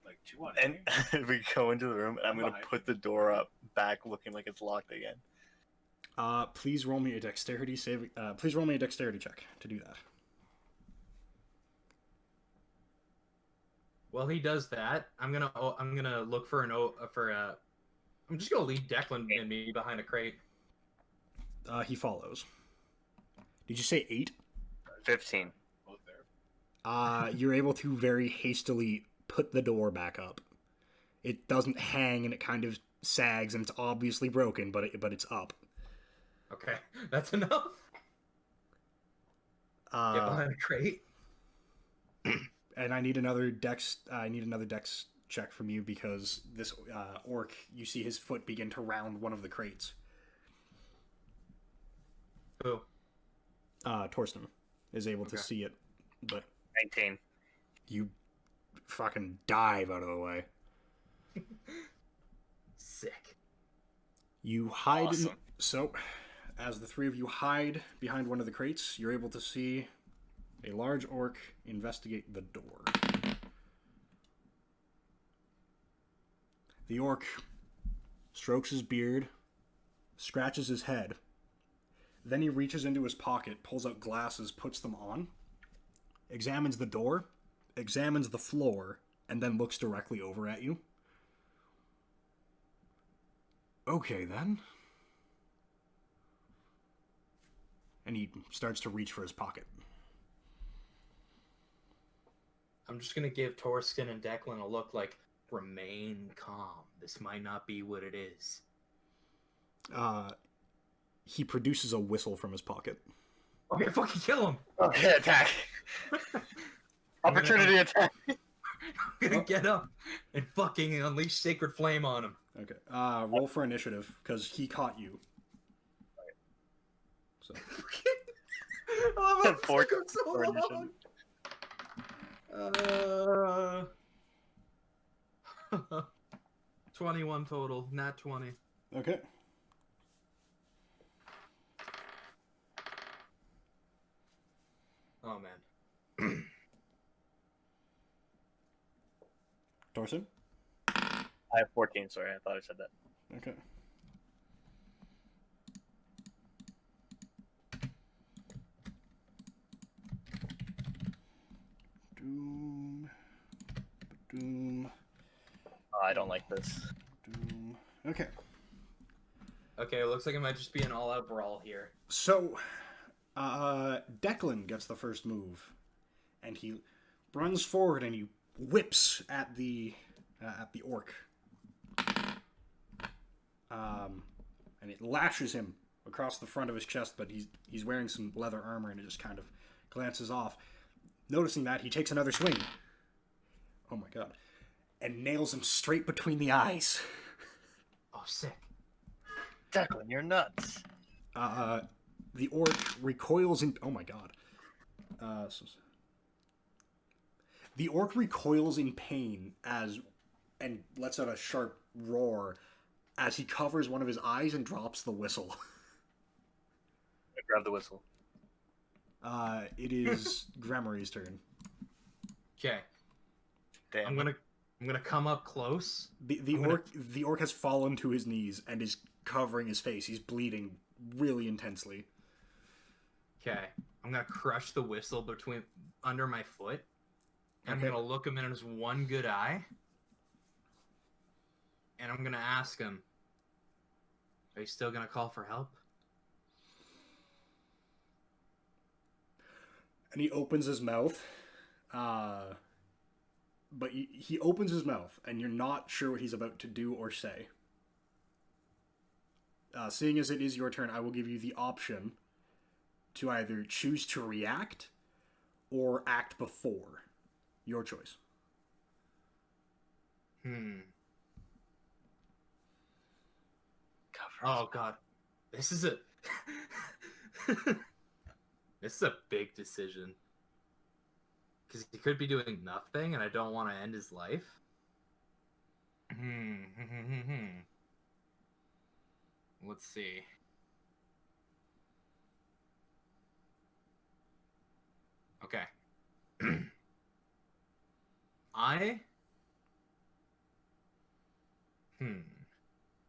Like, do you want and we go into the room, and I'm going to put the door up back looking like it's locked again.
Please roll me a dexterity save. Please roll me a dexterity check to do that.
While he does that, I'm gonna look for I'm just gonna leave Declan and me behind a crate.
He follows. Did you say 8?
15.
You're able to very hastily put the door back up. It doesn't hang, and it kind of sags, and it's obviously broken, but it's up.
Okay, that's enough. Get behind a crate.
And I need another dex check from you, because this orc, you see his foot begin to round one of the crates.
Who?
Torsten is able to see it, but
19.
you fucking dive out of the way.
Sick.
You hide
Awesome.
So, as the three of you hide behind one of the crates, you're able to see a large orc investigate the door. The orc strokes his beard, scratches his head. Then he reaches into his pocket, pulls out glasses, puts them on, examines the door, examines the floor, and then looks directly over at you. Okay, then. And he starts to reach for his pocket.
I'm just gonna give Torskin and Declan a look like, remain calm. This might not be what it is.
He produces a whistle from his pocket.
Okay, fucking kill him!
Okay, attack. Opportunity attack.
I'm gonna get up and fucking unleash Sacred Flame on him.
Okay. Roll for initiative, because he caught you. So.
I'm up
For
so long. 21 total, not 20.
Okay.
Oh man.
Torson?
I have 14, sorry, I thought I said that.
Okay. Doom. Doom.
Oh, I don't like this.
Doom. Okay.
Okay, it looks like it might just be an all-out brawl here.
So, Declan gets the first move, and he runs forward and he whips at the orc. And it lashes him across the front of his chest, but he's wearing some leather armor, and it just kind of glances off. Noticing that, he takes another swing. Oh my god. And nails him straight between the eyes.
Oh, sick.
Declan, you're nuts.
The orc recoils in... Oh my god. The orc recoils in pain and lets out a sharp roar as he covers one of his eyes and drops the whistle.
Grab the whistle.
It is Gremory's turn.
Okay.
Damn.
I'm gonna come up close.
The orc has fallen to his knees and is covering his face. He's bleeding really intensely.
Okay. I'm gonna crush the whistle under my foot. I'm
Okay.
gonna look him in his one good eye. And I'm gonna ask him, are you still gonna call for help?
And he opens his mouth. But he opens his mouth, and you're not sure what he's about to do or say. Seeing as it is your turn, I will give you the option to either choose to react or act before. Your choice.
Oh god. This is a this is a big decision. Because he could be doing nothing, and I don't want to end his life. Let's see. Okay.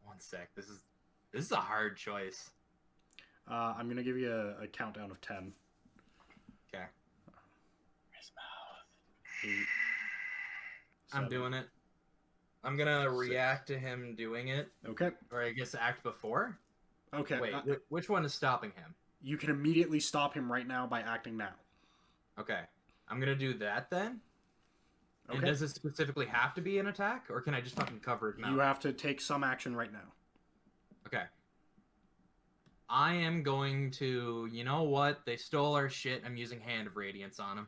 One sec. This is a hard choice.
I'm going to give you a countdown of 10.
Okay.
His mouth.
8,
I'm
7.
doing it. I'm gonna
6.
react to him doing it,
Okay.
or I guess act before.
Okay.
Wait, which one is stopping him?
You can immediately stop him right now by acting now.
Okay, I'm gonna do that then. And
Okay.
does it specifically have to be an attack, or can I just fucking cover his mouth?
You have to take some action right now.
Okay. I am going to. You know what? They stole our shit. I'm using Hand of Radiance on him.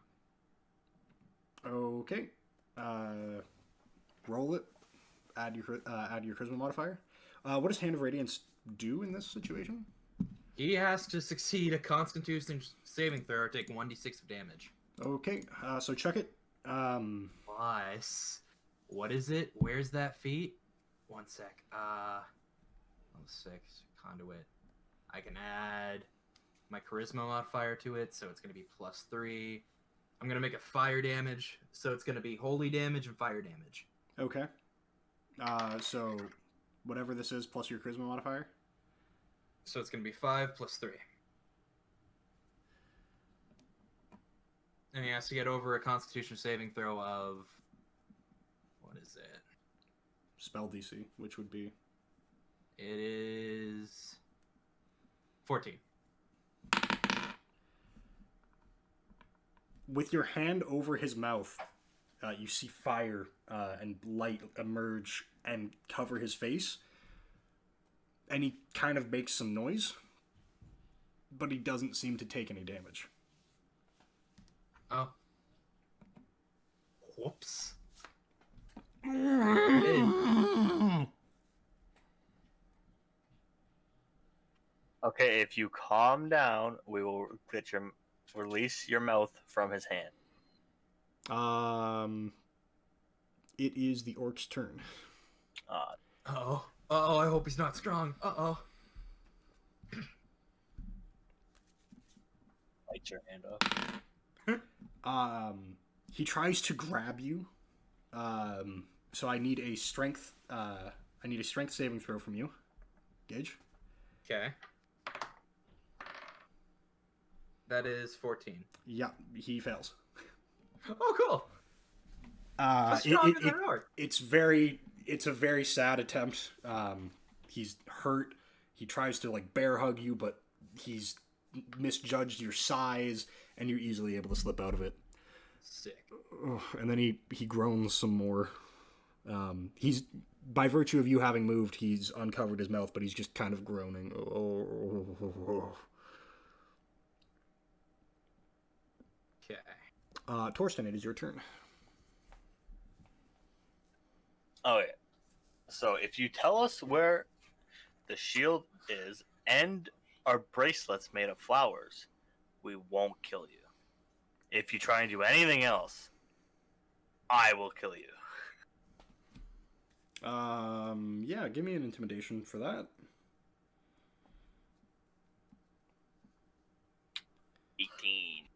Okay. Roll it. Add your charisma modifier. What does Hand of Radiance do in this situation?
He has to succeed a Constitution saving throw or take 1d6 of damage.
Okay. So chuck it.
Plus, what is it? Where's that feat? One sec. 6 conduit. I can add my charisma modifier to it, so it's going to be +3. I'm going to make a fire damage, so it's going to be holy damage and fire damage.
Okay. So whatever this is plus your charisma modifier.
So it's going to be 5 + 3. And he has to get over a Constitution saving throw of... What is it?
Spell DC, which would be...
It is... 14.
with your hand over his mouth, you see fire and light emerge and cover his face. And he kind of makes some noise, but he doesn't seem to take any damage.
Oh. Whoops.
Okay, if you calm down, we will release your mouth from his hand.
It is the orc's turn.
Uh-oh. Uh-oh, I hope he's not strong. Uh-oh.
Bite your hand off.
He tries to grab you. So I need a strength. I need a strength saving throw from you, Gage.
Okay. That is 14.
Yeah, he fails.
Oh, cool. Stronger than an orc.
It's a very sad attempt. He's hurt. He tries to like bear hug you, but he's misjudged your size, and you're easily able to slip out of it.
Sick.
And then he groans some more. He's by virtue of you having moved, he's uncovered his mouth, but he's just kind of groaning.
Okay.
Torsten, it is your turn.
Oh yeah. So if you tell us where the shield is and our bracelets made of flowers, we won't kill you. If you try and do anything else, I will kill you.
Yeah, give me an intimidation for that.
18.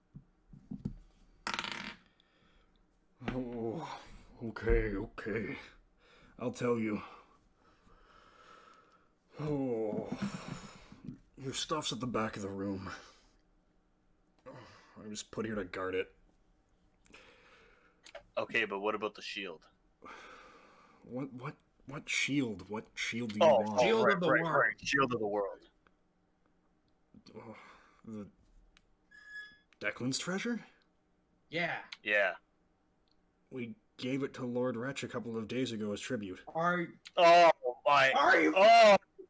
Oh, okay. I'll tell you. Oh, your stuff's at the back of the room. I was put here to guard it.
Okay, but what about the shield?
What shield? What shield do you want?
Shield of the world.
Right. Shield of the world.
Oh, the Declan's treasure?
Yeah.
Yeah.
We gave it to Lord Wretch a couple of days ago as tribute.
Are you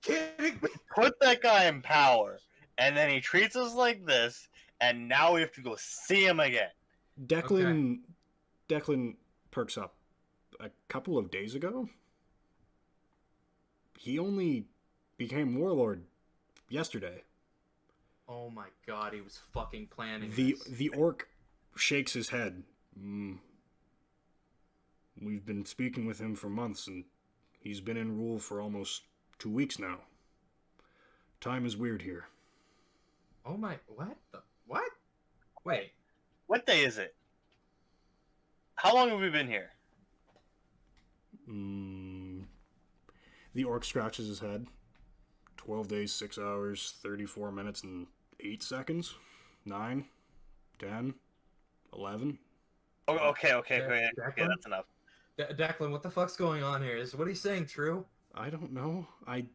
kidding me?
Put that guy in power, and then he treats us like this, and now we have to go see him again.
Declan perks up. A couple of days ago? He only became warlord yesterday.
Oh my god, he was fucking planning
The
this.
orc shakes his head. We've been speaking with him for months, and he's been in rule for almost 2 weeks now. Time is weird here.
Oh my, what? Wait.
What day is it? How long have we been here?
The orc scratches his head. 12 days, 6 hours, 34 minutes, and 8 seconds. 9, 10, 11.
Okay,
Declan?
that's enough.
Declan, what the fuck's going on here? Is what he's saying true?
I don't know. I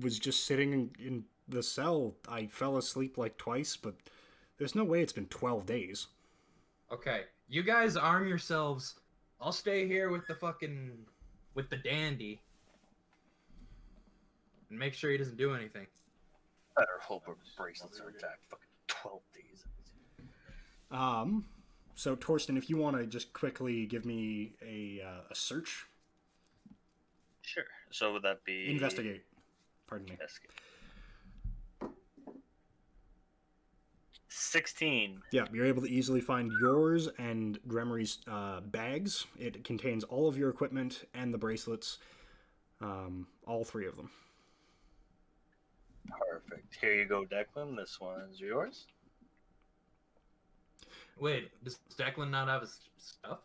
was just sitting in the cell. I fell asleep like twice, but there's no way it's been 12 days.
Okay, you guys arm yourselves. I'll stay here with the dandy. And make sure he doesn't do anything.
Better hope our bracelets are intact. Fucking 12 days.
So Torsten, if you want to just quickly give me a search.
Sure. So would that be...
Investigate. Pardon me.
Investigate. 16.
Yeah, you're able to easily find yours and Gremory's bags. It contains all of your equipment and the bracelets. All 3 of them.
Perfect. Here you go, Declan. This one's yours.
Wait, does Declan not have his stuff?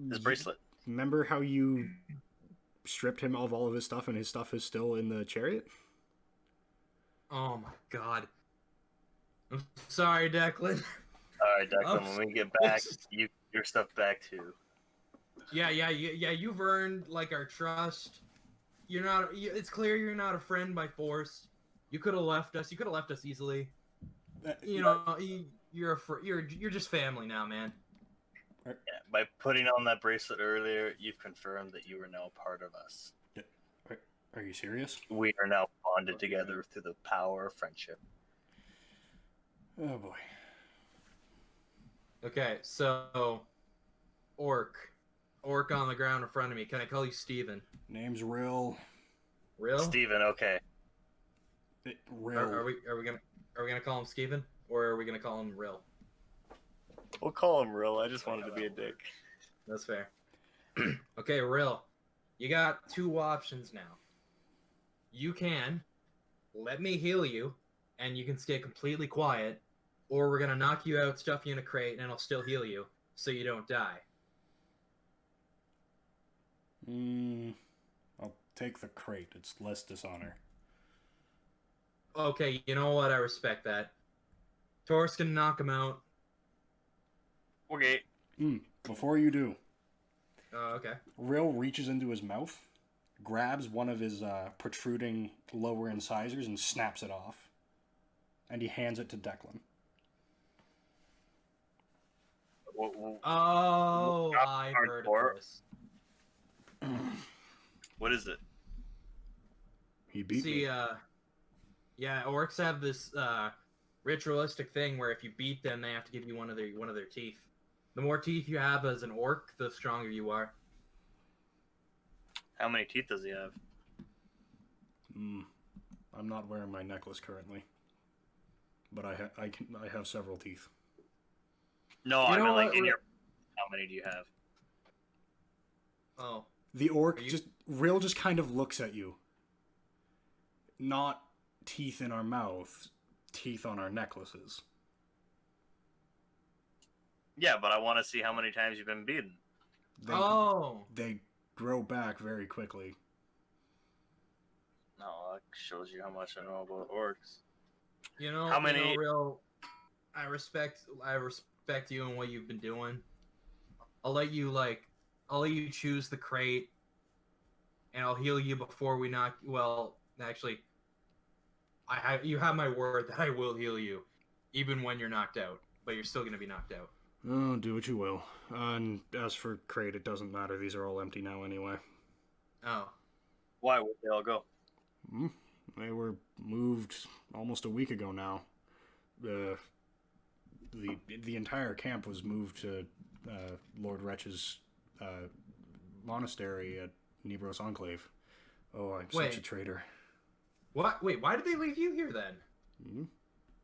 His bracelet.
Remember how you stripped him of all of his stuff and his stuff is still in the chariot?
Oh my god. I'm sorry, Declan.
Alright, Declan, when we get back, your stuff back too.
Yeah, you've earned, like, our trust. It's clear you're not a friend by force. You could have left us. You could have left us easily. You you're just family now, man.
Yeah, by putting on that bracelet earlier, you've confirmed that you are now part of us.
Are you serious?
We are now bonded together through the power of friendship.
Oh boy.
Okay, so orc on the ground in front of me. Can I call you Steven?
Name's Rill.
Real?
Steven, okay.
Rill.
Are we gonna call him Steven, or are we gonna call him Real?
We'll call him Rill. I just wanted to be a dick.
That's fair. Okay, Real. You got two options now. You can let me heal you, and you can stay completely quiet, or we're gonna knock you out, stuff you in a crate, and I'll still heal you, so you don't die.
I'll take the crate. It's less dishonor.
Okay, you know what? I respect that. Taurus can knock him out.
Okay.
Before you do,
Okay.
Rill reaches into his mouth, grabs one of his protruding lower incisors and snaps it off. And he hands it to Declan.
Oh, I heard of this.
What is it?
He beat me.
Yeah, orcs have this ritualistic thing where if you beat them, they have to give you one of their teeth. The more teeth you have as an orc, the stronger you are.
How many teeth does he have?
I'm not wearing my necklace currently, but I have several teeth.
No, I mean like in your. How many do you have?
Oh.
The orc Rill just kind of looks at you. Not teeth in our mouth, teeth on our necklaces.
Yeah, but I want to see how many times you've been beaten.
They grow back very quickly.
No, that shows you how much I know about orcs.
You know,
How many-
Real, I respect you and what you've been doing. I'll let you choose the crate, and I'll heal you before we knock. Well, actually, you have my word that I will heal you, even when you're knocked out. But you're still gonna be knocked out.
Oh, do what you will. And as for crate, it doesn't matter. These are all empty now anyway.
Oh.
Why would they all go?
They were moved almost a week ago now. The entire camp was moved to Lord Wretch's monastery at Nebros Enclave. Oh, I'm such a traitor.
What? Wait, why did they leave you here then?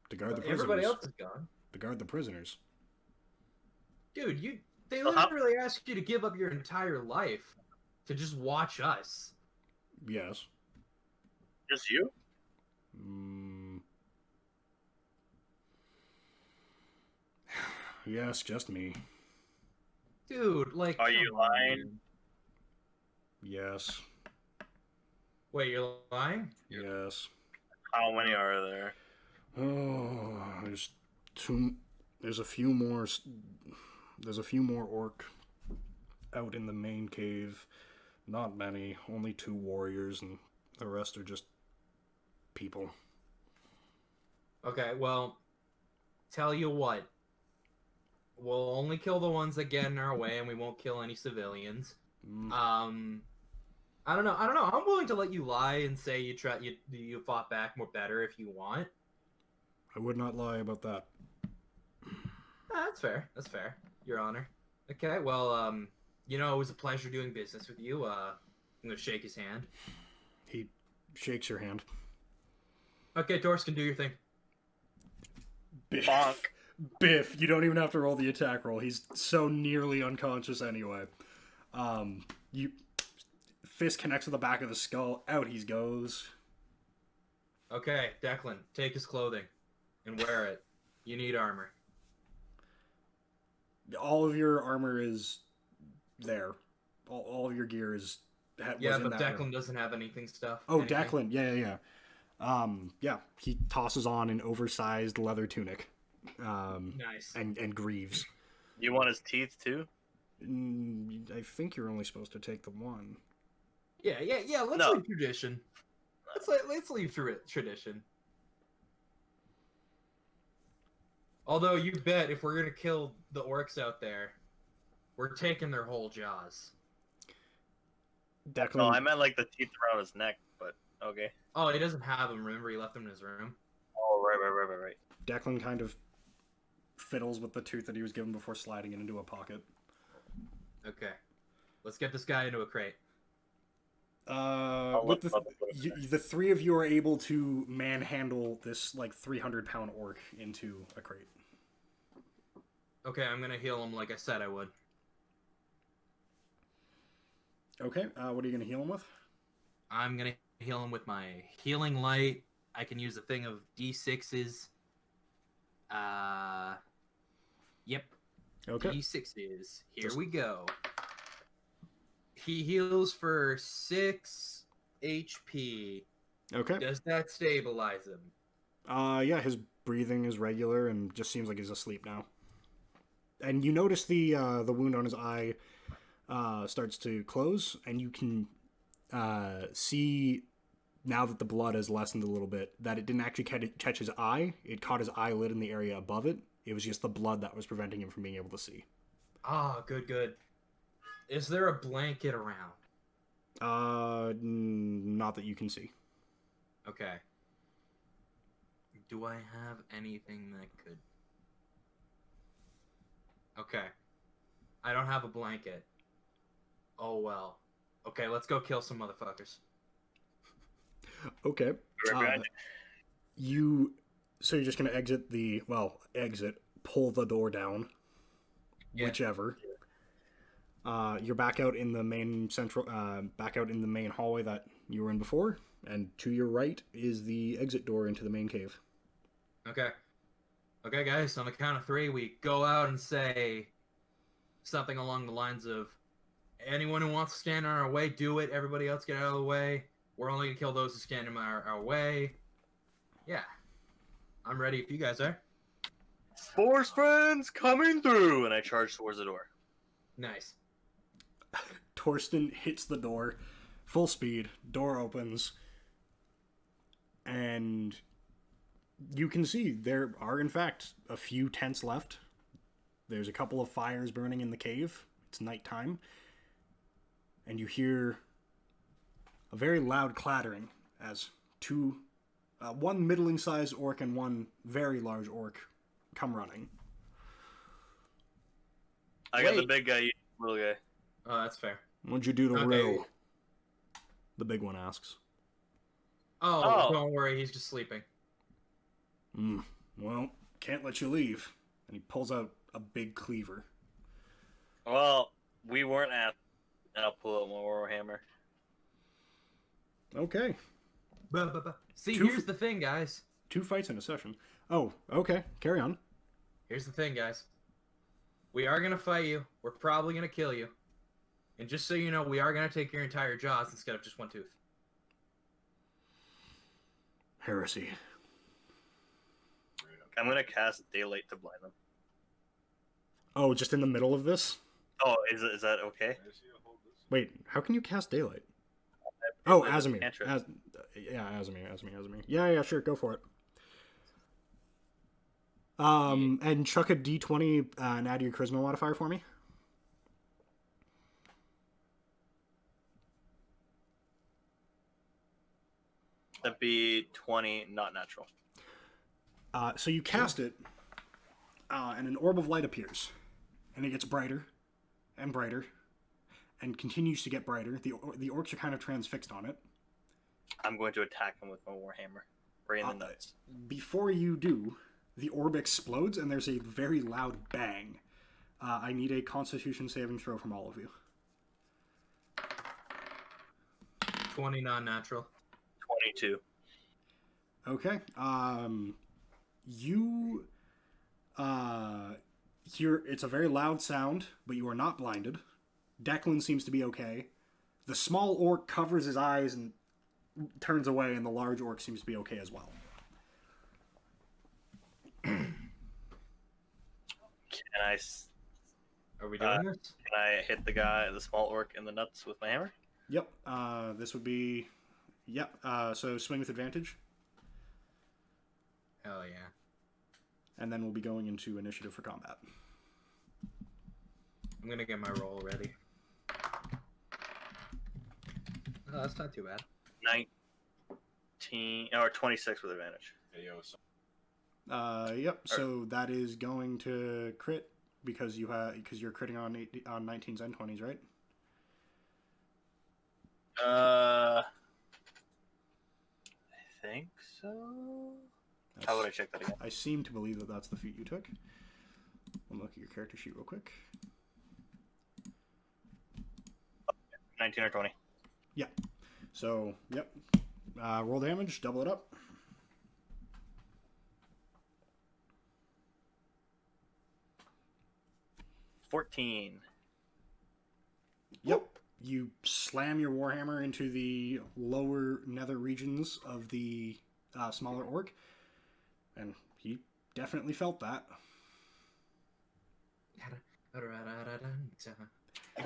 To guard the prisoners.
Everybody else is gone.
To guard the prisoners.
Dude, they literally asked you to give up your entire life to just watch us.
Yes.
Just you?
Yes, just me.
Dude, like...
Are you
come on,
lying?
dude.
Yes.
Wait, you're lying?
Yes.
How many are there?
Oh, there's a few more. There's a few more orc out in the main cave. Not many. Only 2 warriors, and the rest are just people.
Okay, well, tell you what. We'll only kill the ones that get in our way, and we won't kill any civilians. I don't know. I'm willing to let you lie and say you fought back more better if you want.
I would not lie about that.
That's fair. That's fair. Your Honor. Okay, well, it was a pleasure doing business with you. I'm gonna shake his hand.
He shakes your hand.
Okay, Dorskin, do your thing.
Biff.
Bonk.
Biff. You don't even have to roll the attack roll. He's so nearly unconscious anyway. Fist connects with the back of the skull. Out he goes.
Okay, Declan, take his clothing and wear it. You need armor.
All of your armor is there. All of your gear is.
Yeah,
in
but
that
Declan
room.
doesn't have anything stuff.
Oh,
anything.
Declan. Yeah. He tosses on an oversized leather tunic.
Nice.
And greaves.
You want his teeth too?
I think you're only supposed to take the one.
Yeah. Let's leave tradition. Let's leave tradition. Although you bet if we're gonna kill the orcs out there, we're taking their whole jaws.
Declan,
No, I meant like the teeth around his neck, but okay.
Oh, he doesn't have them. Remember, he left them in his room.
Oh, right.
Declan kind of fiddles with the tooth that he was given before sliding it into a pocket.
Okay, let's get this guy into a crate.
With the three of you are able to manhandle this like 300-pound orc into a crate.
Okay, I'm gonna heal him like I said I would.
Okay, what are you gonna heal him with?
I'm gonna heal him with my healing light. I can use a thing of D6s. Yep.
Okay.
D6s. Here we go. He heals for 6 HP.
Okay.
Does that stabilize him?
Yeah, his breathing is regular and just seems like he's asleep now. And you notice the wound on his eye starts to close, and you can see now that the blood has lessened a little bit that it didn't actually catch his eye. It caught his eyelid in the area above it. It was just the blood that was preventing him from being able to see.
Ah, good. Is there a blanket around?
Not that you can see.
Okay. Do I have anything that could... Okay. I don't have a blanket. Oh, well. Okay, let's go kill some motherfuckers.
Okay.
Right behind
So you're just gonna pull the door down,
Yeah.
whichever. You're back out in the main hallway that you were in before, and to your right is the exit door into the main cave.
Okay. Okay, guys, on the count of 3, we go out and say something along the lines of, anyone who wants to stand in our way, do it. Everybody else get out of the way. We're only going to kill those who stand in our way. Yeah. I'm ready if you guys are.
Force friends coming through, and I charge towards the door.
Nice.
Torsten hits the door, full speed, door opens, and you can see there are, in fact, a few tents left. There's a couple of fires burning in the cave. It's nighttime. And you hear a very loud clattering as one middling-sized orc and one very large orc come running.
I got the big guy, you little guy.
Oh, that's fair.
What'd you do to
Okay.
Will? The big one asks.
Oh, don't worry, he's just sleeping.
Well, can't let you leave. And he pulls out a big cleaver.
Well, we weren't asked. And I'll pull out my warhammer.
Okay.
See,
Two
here's the thing, guys.
2 fights in a session. Oh, okay. Carry on.
Here's the thing, guys. We are going to fight you. We're probably going to kill you. And just so you know, we are going to take your entire jaws instead of just one tooth.
Heresy.
I'm gonna cast daylight to blind them.
Oh, just in the middle of this?
Oh, is that okay?
Wait, how can you cast daylight? Oh,
There's
Azimir.
cantrip.
Azimir. Yeah, sure, go for it. And chuck a d20 and add your charisma modifier for me.
That'd be 20, not natural.
So you cast it, and an orb of light appears, and it gets brighter and brighter, and continues to get brighter. The orcs are kind of transfixed on it.
I'm going to attack him with my warhammer, right in the nuts.
Before you do, the orb explodes, and there's a very loud bang. I need a Constitution saving throw from all of you.
20 non-natural.
22.
Okay. You hear it's a very loud sound, but you are not blinded. Declan seems to be okay. The small orc covers his eyes and turns away, and the large orc seems to be okay as well.
Can I
Are we doing this?
can I hit the small orc in the nuts with my hammer?
Yep. This would be... Yep. So swing with advantage.
Hell yeah.
and then we'll be going into initiative for combat.
I'm gonna get my roll ready. Oh, that's not too bad.
19 or 26 with advantage.
Yep. So that is going to crit because you're critting on 19s and 20s, right?
I think so. How would I check that again?
I seem to believe that that's the feat you took. I'll look at your character sheet real quick.
19 or 20.
Yeah. So, yep. Roll damage, double it up.
$14.
Yep. You slam your warhammer into the lower nether regions of the smaller orc, and he definitely felt that.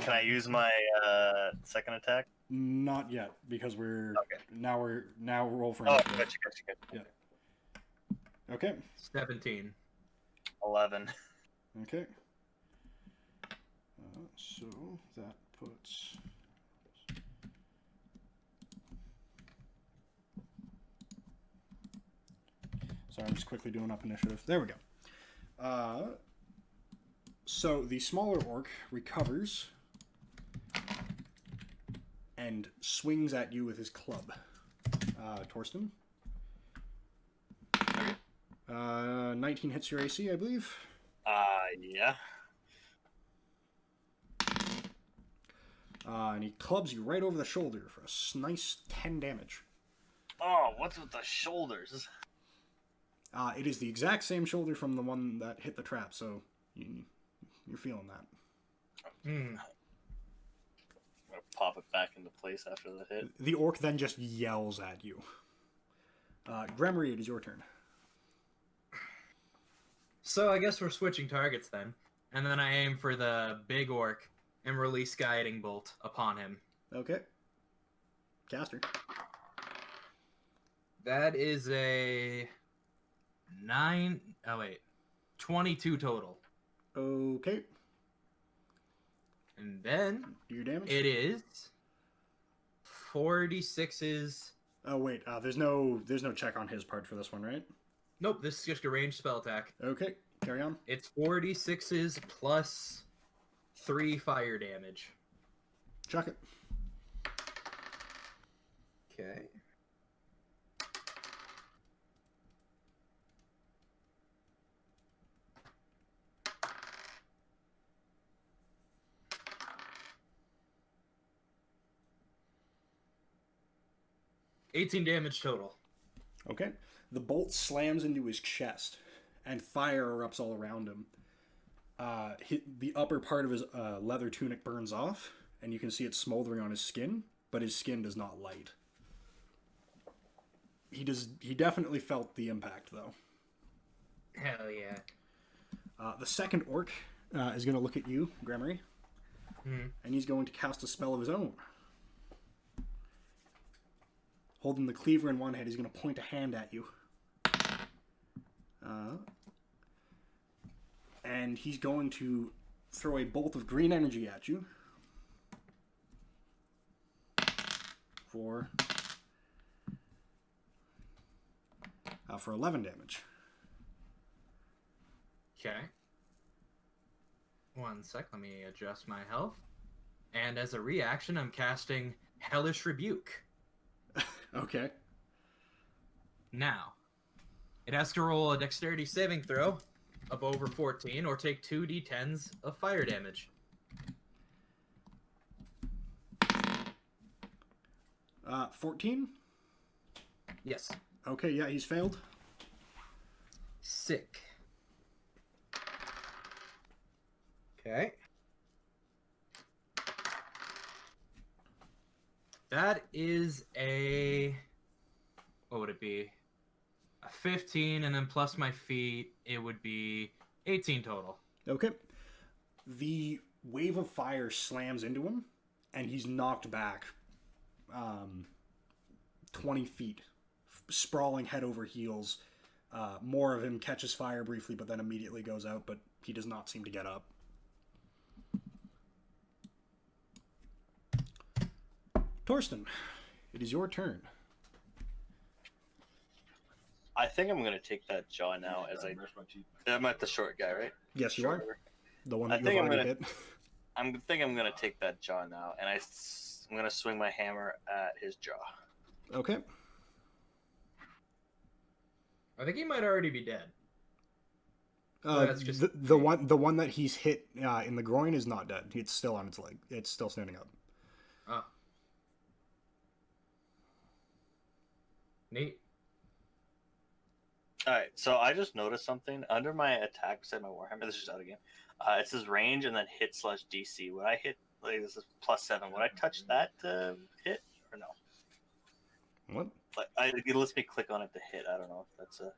Can I use my second attack?
Not yet, because we're now roll for
Oh,
initiative.
gotcha.
Yeah. Okay.
17.
11.
Okay. So that puts. Sorry, I'm just quickly doing up initiative. There we go. So the smaller orc recovers and swings at you with his club. Torsten. 19 hits your AC, I believe.
Yeah.
And he clubs you right over the shoulder for a nice 10 damage.
Oh, what's with the shoulders?
It is the exact same shoulder from the one that hit the trap, so you're feeling that.
Hmm.
I'm gonna pop it back into place after the hit.
The orc then just yells at you. Gremory, it is your turn.
So I guess we're switching targets then. And then I aim for the big orc and release Guiding Bolt upon him.
Okay. Caster.
That is a 22 total.
Okay.
And then
Do your damage.
it is 46's.
Oh wait, there's no check on his part for this one, right?
Nope, this is just a ranged spell attack.
Okay, carry on.
It's 46's plus 3 fire damage.
Chuck it.
Okay. $18 damage total.
Okay. The bolt slams into his chest, and fire erupts all around him. The upper part of his leather tunic burns off, and you can see it smoldering on his skin, but his skin does not light. He definitely felt the impact, though.
Hell yeah.
The second orc is going to look at you, Gremory, and he's going to cast a spell of his own. Holding the cleaver in one hand, he's going to point a hand at you. And he's going to throw a bolt of green energy at you. For 11 damage.
Okay. 1 sec, let me adjust my health. And as a reaction, I'm casting Hellish Rebuke.
Okay.
Now, it has to roll a dexterity saving throw of over 14 or take 2d10s of fire damage.
14?
Yes.
Okay, yeah, he's failed.
Sick. Okay. That is a... What would it be? A 15, and then plus my feet, it would be 18 total.
Okay. The wave of fire slams into him, and he's knocked back 20 feet, sprawling head over heels, More of him catches fire briefly, but then immediately goes out, but he does not seem to get up. Torsten, it is your turn.
I think I'm gonna take that jaw now I'm at the short guy, right?
Yes, you are. The one that
I
you've
think I'm
already
gonna-
hit.
I'm gonna take that jaw now, and I'm gonna swing my hammer at his jaw.
Okay.
I think he might already be dead. That's just
the one that he's hit in the groin is not dead. It's still on its leg. It's still standing up.
Oh. Neat.
Alright, so I just noticed something. Under my attack beside my Warhammer, this is out again. It says range and then hit / DC. Would I hit, like, this is +7. Would I touch that to hit or no?
What?
Like, it lets me click on it to hit. I don't know if that's a.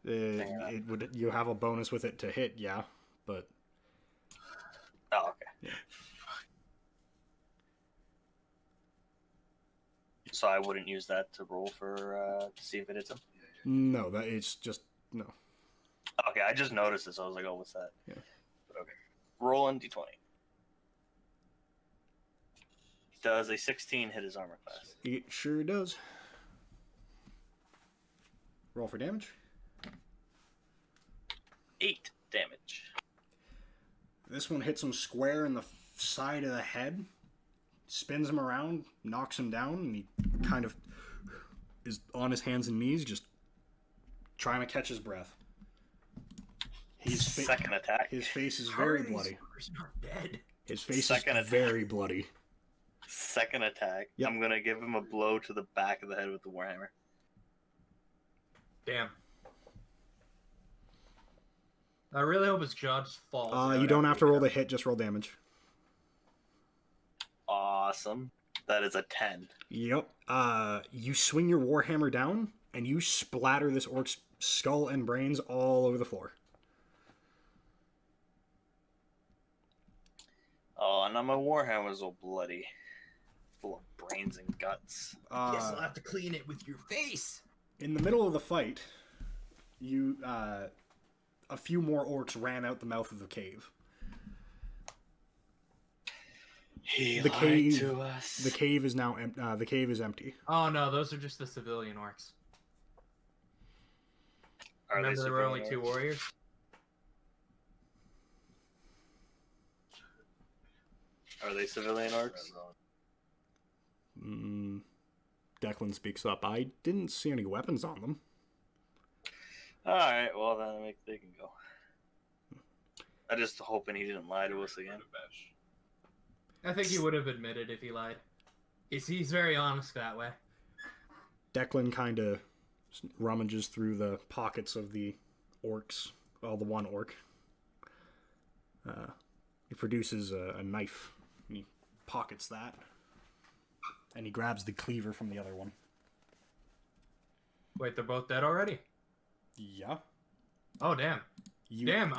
It would. You have a bonus with it to hit, yeah, but.
Oh, okay.
Yeah.
So I wouldn't use that to roll for to see if it hits him.
No, that it's just no.
Okay, I just noticed this. I was like, oh, what's that?
Yeah.
Okay. Roll in d20. Does a 16 hit his armor class?
It sure does. Roll for damage.
8 damage.
This one hits him square in the side of the head, spins him around, knocks him down, and he kind of is on his hands and knees, just trying to catch his breath.
Second attack.
His face is very bloody.
He's not dead.
His face
Second
is
attack.
very bloody.
Second attack.
Yep.
I'm gonna give him a blow to the back of the head with the warhammer.
Damn. I really hope his jaw just falls. out
You don't have
after
to
he
roll the
does.
hit, just roll damage.
Awesome. That is a 10.
Yep. You swing your warhammer down, and you splatter this orc's skull and brains all over the floor.
Oh, and now my warhammer's all bloody, full of brains and guts.
Guess I'll have to clean it with your face.
In the middle of the fight, a few more orcs ran out the mouth of the cave.
He
The
lied
cave-
to us.
The cave is now the cave is empty.
Oh no, those are just the civilian orcs.
Are they
Remember there were only
civilian
2
orcs?
warriors?
Are they civilian orcs?
Declan speaks up. I didn't see any weapons on them.
Alright, well then they can go. I'm just hoping he didn't lie to us again.
I think he would have admitted if he lied. He's very honest that way.
Declan kind of rummages through the pockets of the orcs. Well, the one orc. He produces a knife. And he pockets that. And he grabs the cleaver from the other one.
Wait, they're both dead already?
Yeah.
Oh damn.
You,
Damn,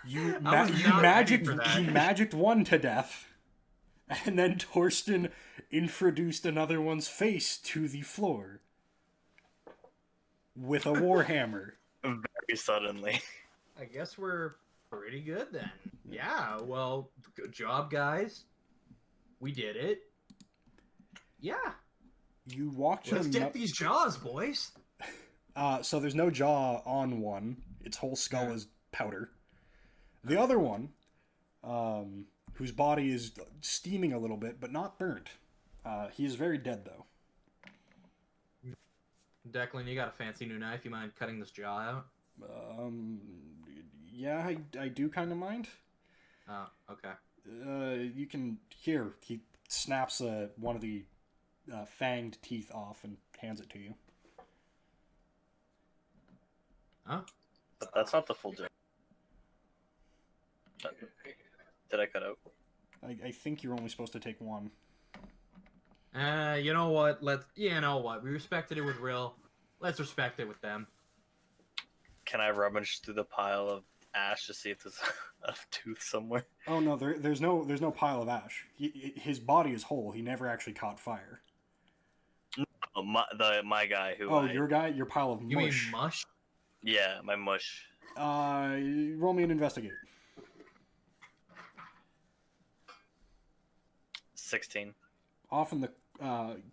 You
I was not ready for that.
he magicked one to death. And then Torsten introduced another one's face to the floor. With a warhammer.
Very suddenly.
I guess we're pretty good then. Yeah, well, good job, guys. We did it. Yeah.
You walked
Let's
him
get
up-
these jaws, boys.
So there's no jaw on one. Its whole skull is powder. The other one, whose body is steaming a little bit, but not burnt. He is very dead, though.
Declan, you got a fancy new knife. You mind cutting this jaw out?
Yeah, I do kind of mind.
Oh, okay.
You can... Here, he snaps one of the fanged teeth off and hands it to you.
Huh?
But that's not the full jaw. Did I cut out?
I think you're only supposed to take one.
You know what? You know what? We respected it with Rill. Let's respect it with them.
Can I rummage through the pile of ash to see if there's a tooth somewhere?
Oh no, there's no pile of ash. His body is whole. He never actually caught fire.
No, No, my guy who.
Oh, your guy, your pile of mush.
You mean mush?
Yeah, my mush.
Roll me an investigate.
16.
Off in the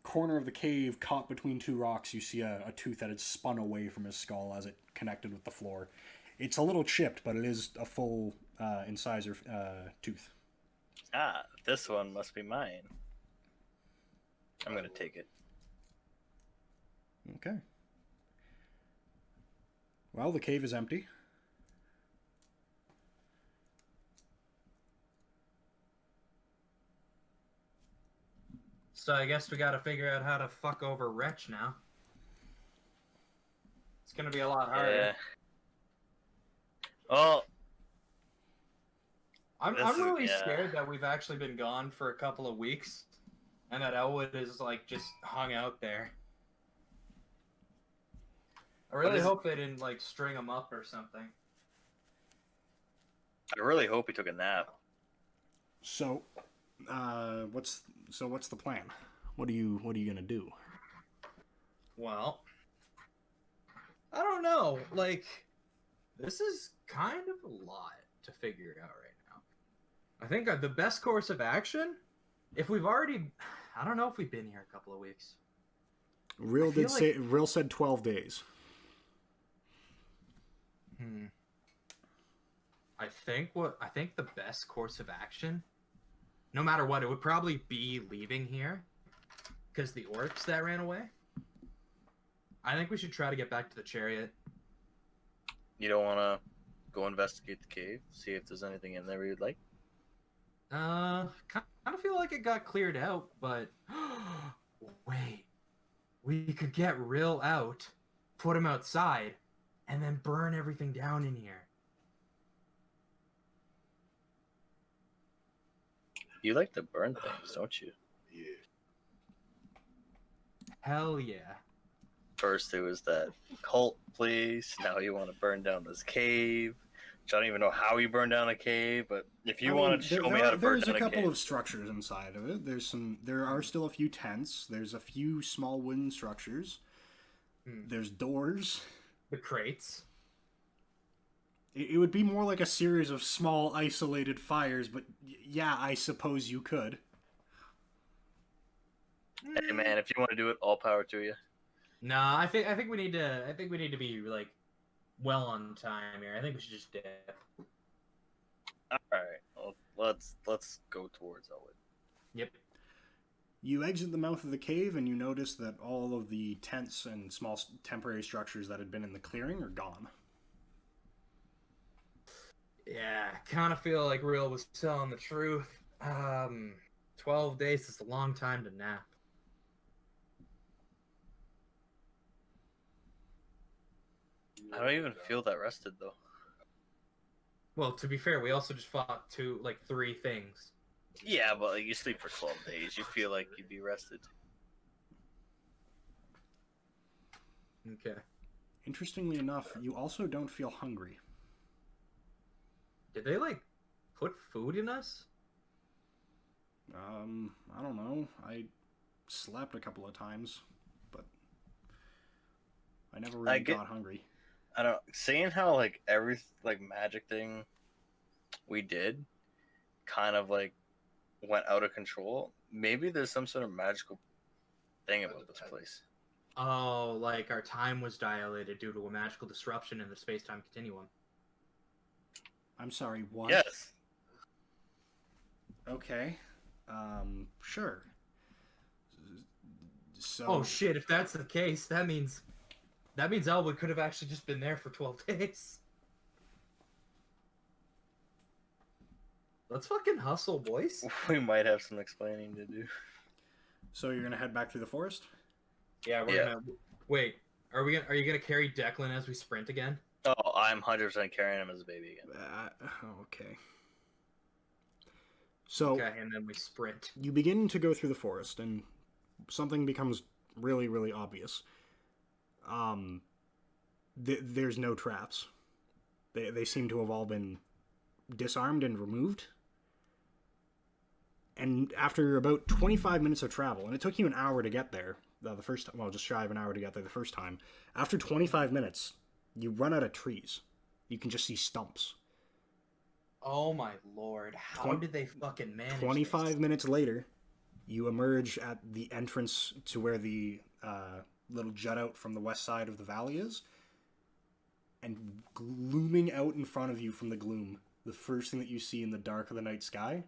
corner of the cave, caught between two rocks, you see a tooth that had spun away from his skull as it connected with the floor. It's a little chipped, but it is a full incisor tooth.
Ah, this one must be mine. I'm gonna take it.
Okay. Well, the cave is empty.
So I guess we gotta figure out how to fuck over Wretch now. It's gonna be a lot harder.
Yeah. Well,
I'm
This is-
really
yeah.
scared that we've actually been gone for a couple of weeks, and that Elwood is like just hung out there. I really
is-
hope they didn't like string him up or something.
I really hope he took a nap.
So, what's the plan? What are you gonna do?
Well, I don't know. Like, this is kind of a lot to figure out right now. I think the best course of action, if we've already, I don't know if we've been here a couple of weeks.
Real
I feel
did say Real said 12 days.
I think the best course of action, no matter what, it would probably be leaving here, because the orcs that ran away. I think we should try to get back to the chariot.
You don't want to go investigate the cave, see if there's anything in there you'd like?
Kind of feel like it got cleared out, but wait, we could get Rill out, put him outside, and then burn everything down in here.
You like to burn things, don't you?
Hell yeah.
First it was that cult place, now you want to burn down this cave. Which I don't even know how you burn down a cave, but if you want to show me how to burn down a
There's a couple
cave.
of structures inside of it. There are still a few tents. There's a few small wooden structures. There's doors.
The crates.
It would be more like a series of small isolated fires, but yeah, I suppose you could.
Hey man, if you want to do it, all power to you.
Nah, I think we need to be like well on time here. I think we should just dip.
Alright, well, let's go towards Elwood.
Yep.
You exit the mouth of the cave and you notice that all of the tents and small temporary structures that had been in the clearing are gone.
Yeah, kind of feel like Real was telling the truth. 12 days is a long time to nap.
I don't even feel that rested though.
Well, to be fair, we also just fought three things.
Yeah, but like, you sleep for 12 days, you feel like you'd be rested.
Okay.
Interestingly enough, you also don't feel hungry.
Did they put food in us?
I don't know. I slept a couple of times, but I never really got hungry.
I don't seeing how like every magic thing we did kind of like went out of control. Maybe there's some sort of magical thing about this place.
Oh, like our time was dilated due to a magical disruption in the space-time continuum.
I'm sorry, what?
Yes.
Okay. Sure. So
Oh shit, if that's the case, that means Elwood could have actually just been there for 12 days. Let's fucking hustle, boys.
We might have some explaining to do.
So you're gonna head back through the forest?
Yeah, we're gonna wait. Are you gonna carry Declan as we sprint again?
Oh, I'm 100% carrying him as a baby again.
Okay. So
Okay, and then we sprint.
you begin to go through the forest, and something becomes really, really obvious. There's no traps. They seem to have all been disarmed and removed. And after about 25 minutes of travel, and it took you an hour to get there, the first time, well, just shy of an hour to get there the first time. After 25 minutes, you run out of trees. You can just see stumps.
Oh my lord! How did they fucking manage
25
this?
minutes later, you emerge at the entrance to where the little jut out from the west side of the valley is. And glooming out in front of you from the gloom, the first thing that you see in the dark of the night sky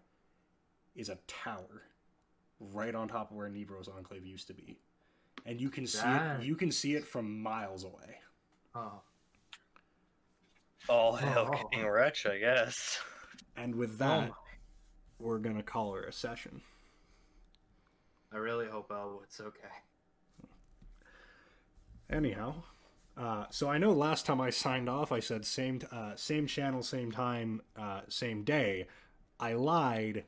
is a tower right on top of where Nebro's Enclave used to be. And you can see it. You can see it from miles away.
Oh.
All hail King Wretch, I guess.
And with that, we're gonna call her a session.
I really hope Elwood's okay.
Anyhow, so I know last time I signed off, I said same channel, same time, same day. I lied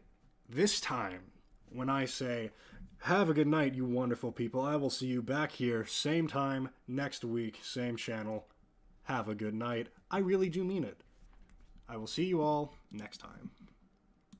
this time when I say, have a good night, you wonderful people. I will see you back here, same time, next week, same channel. Have a good night. I really do mean it. I will see you all next time.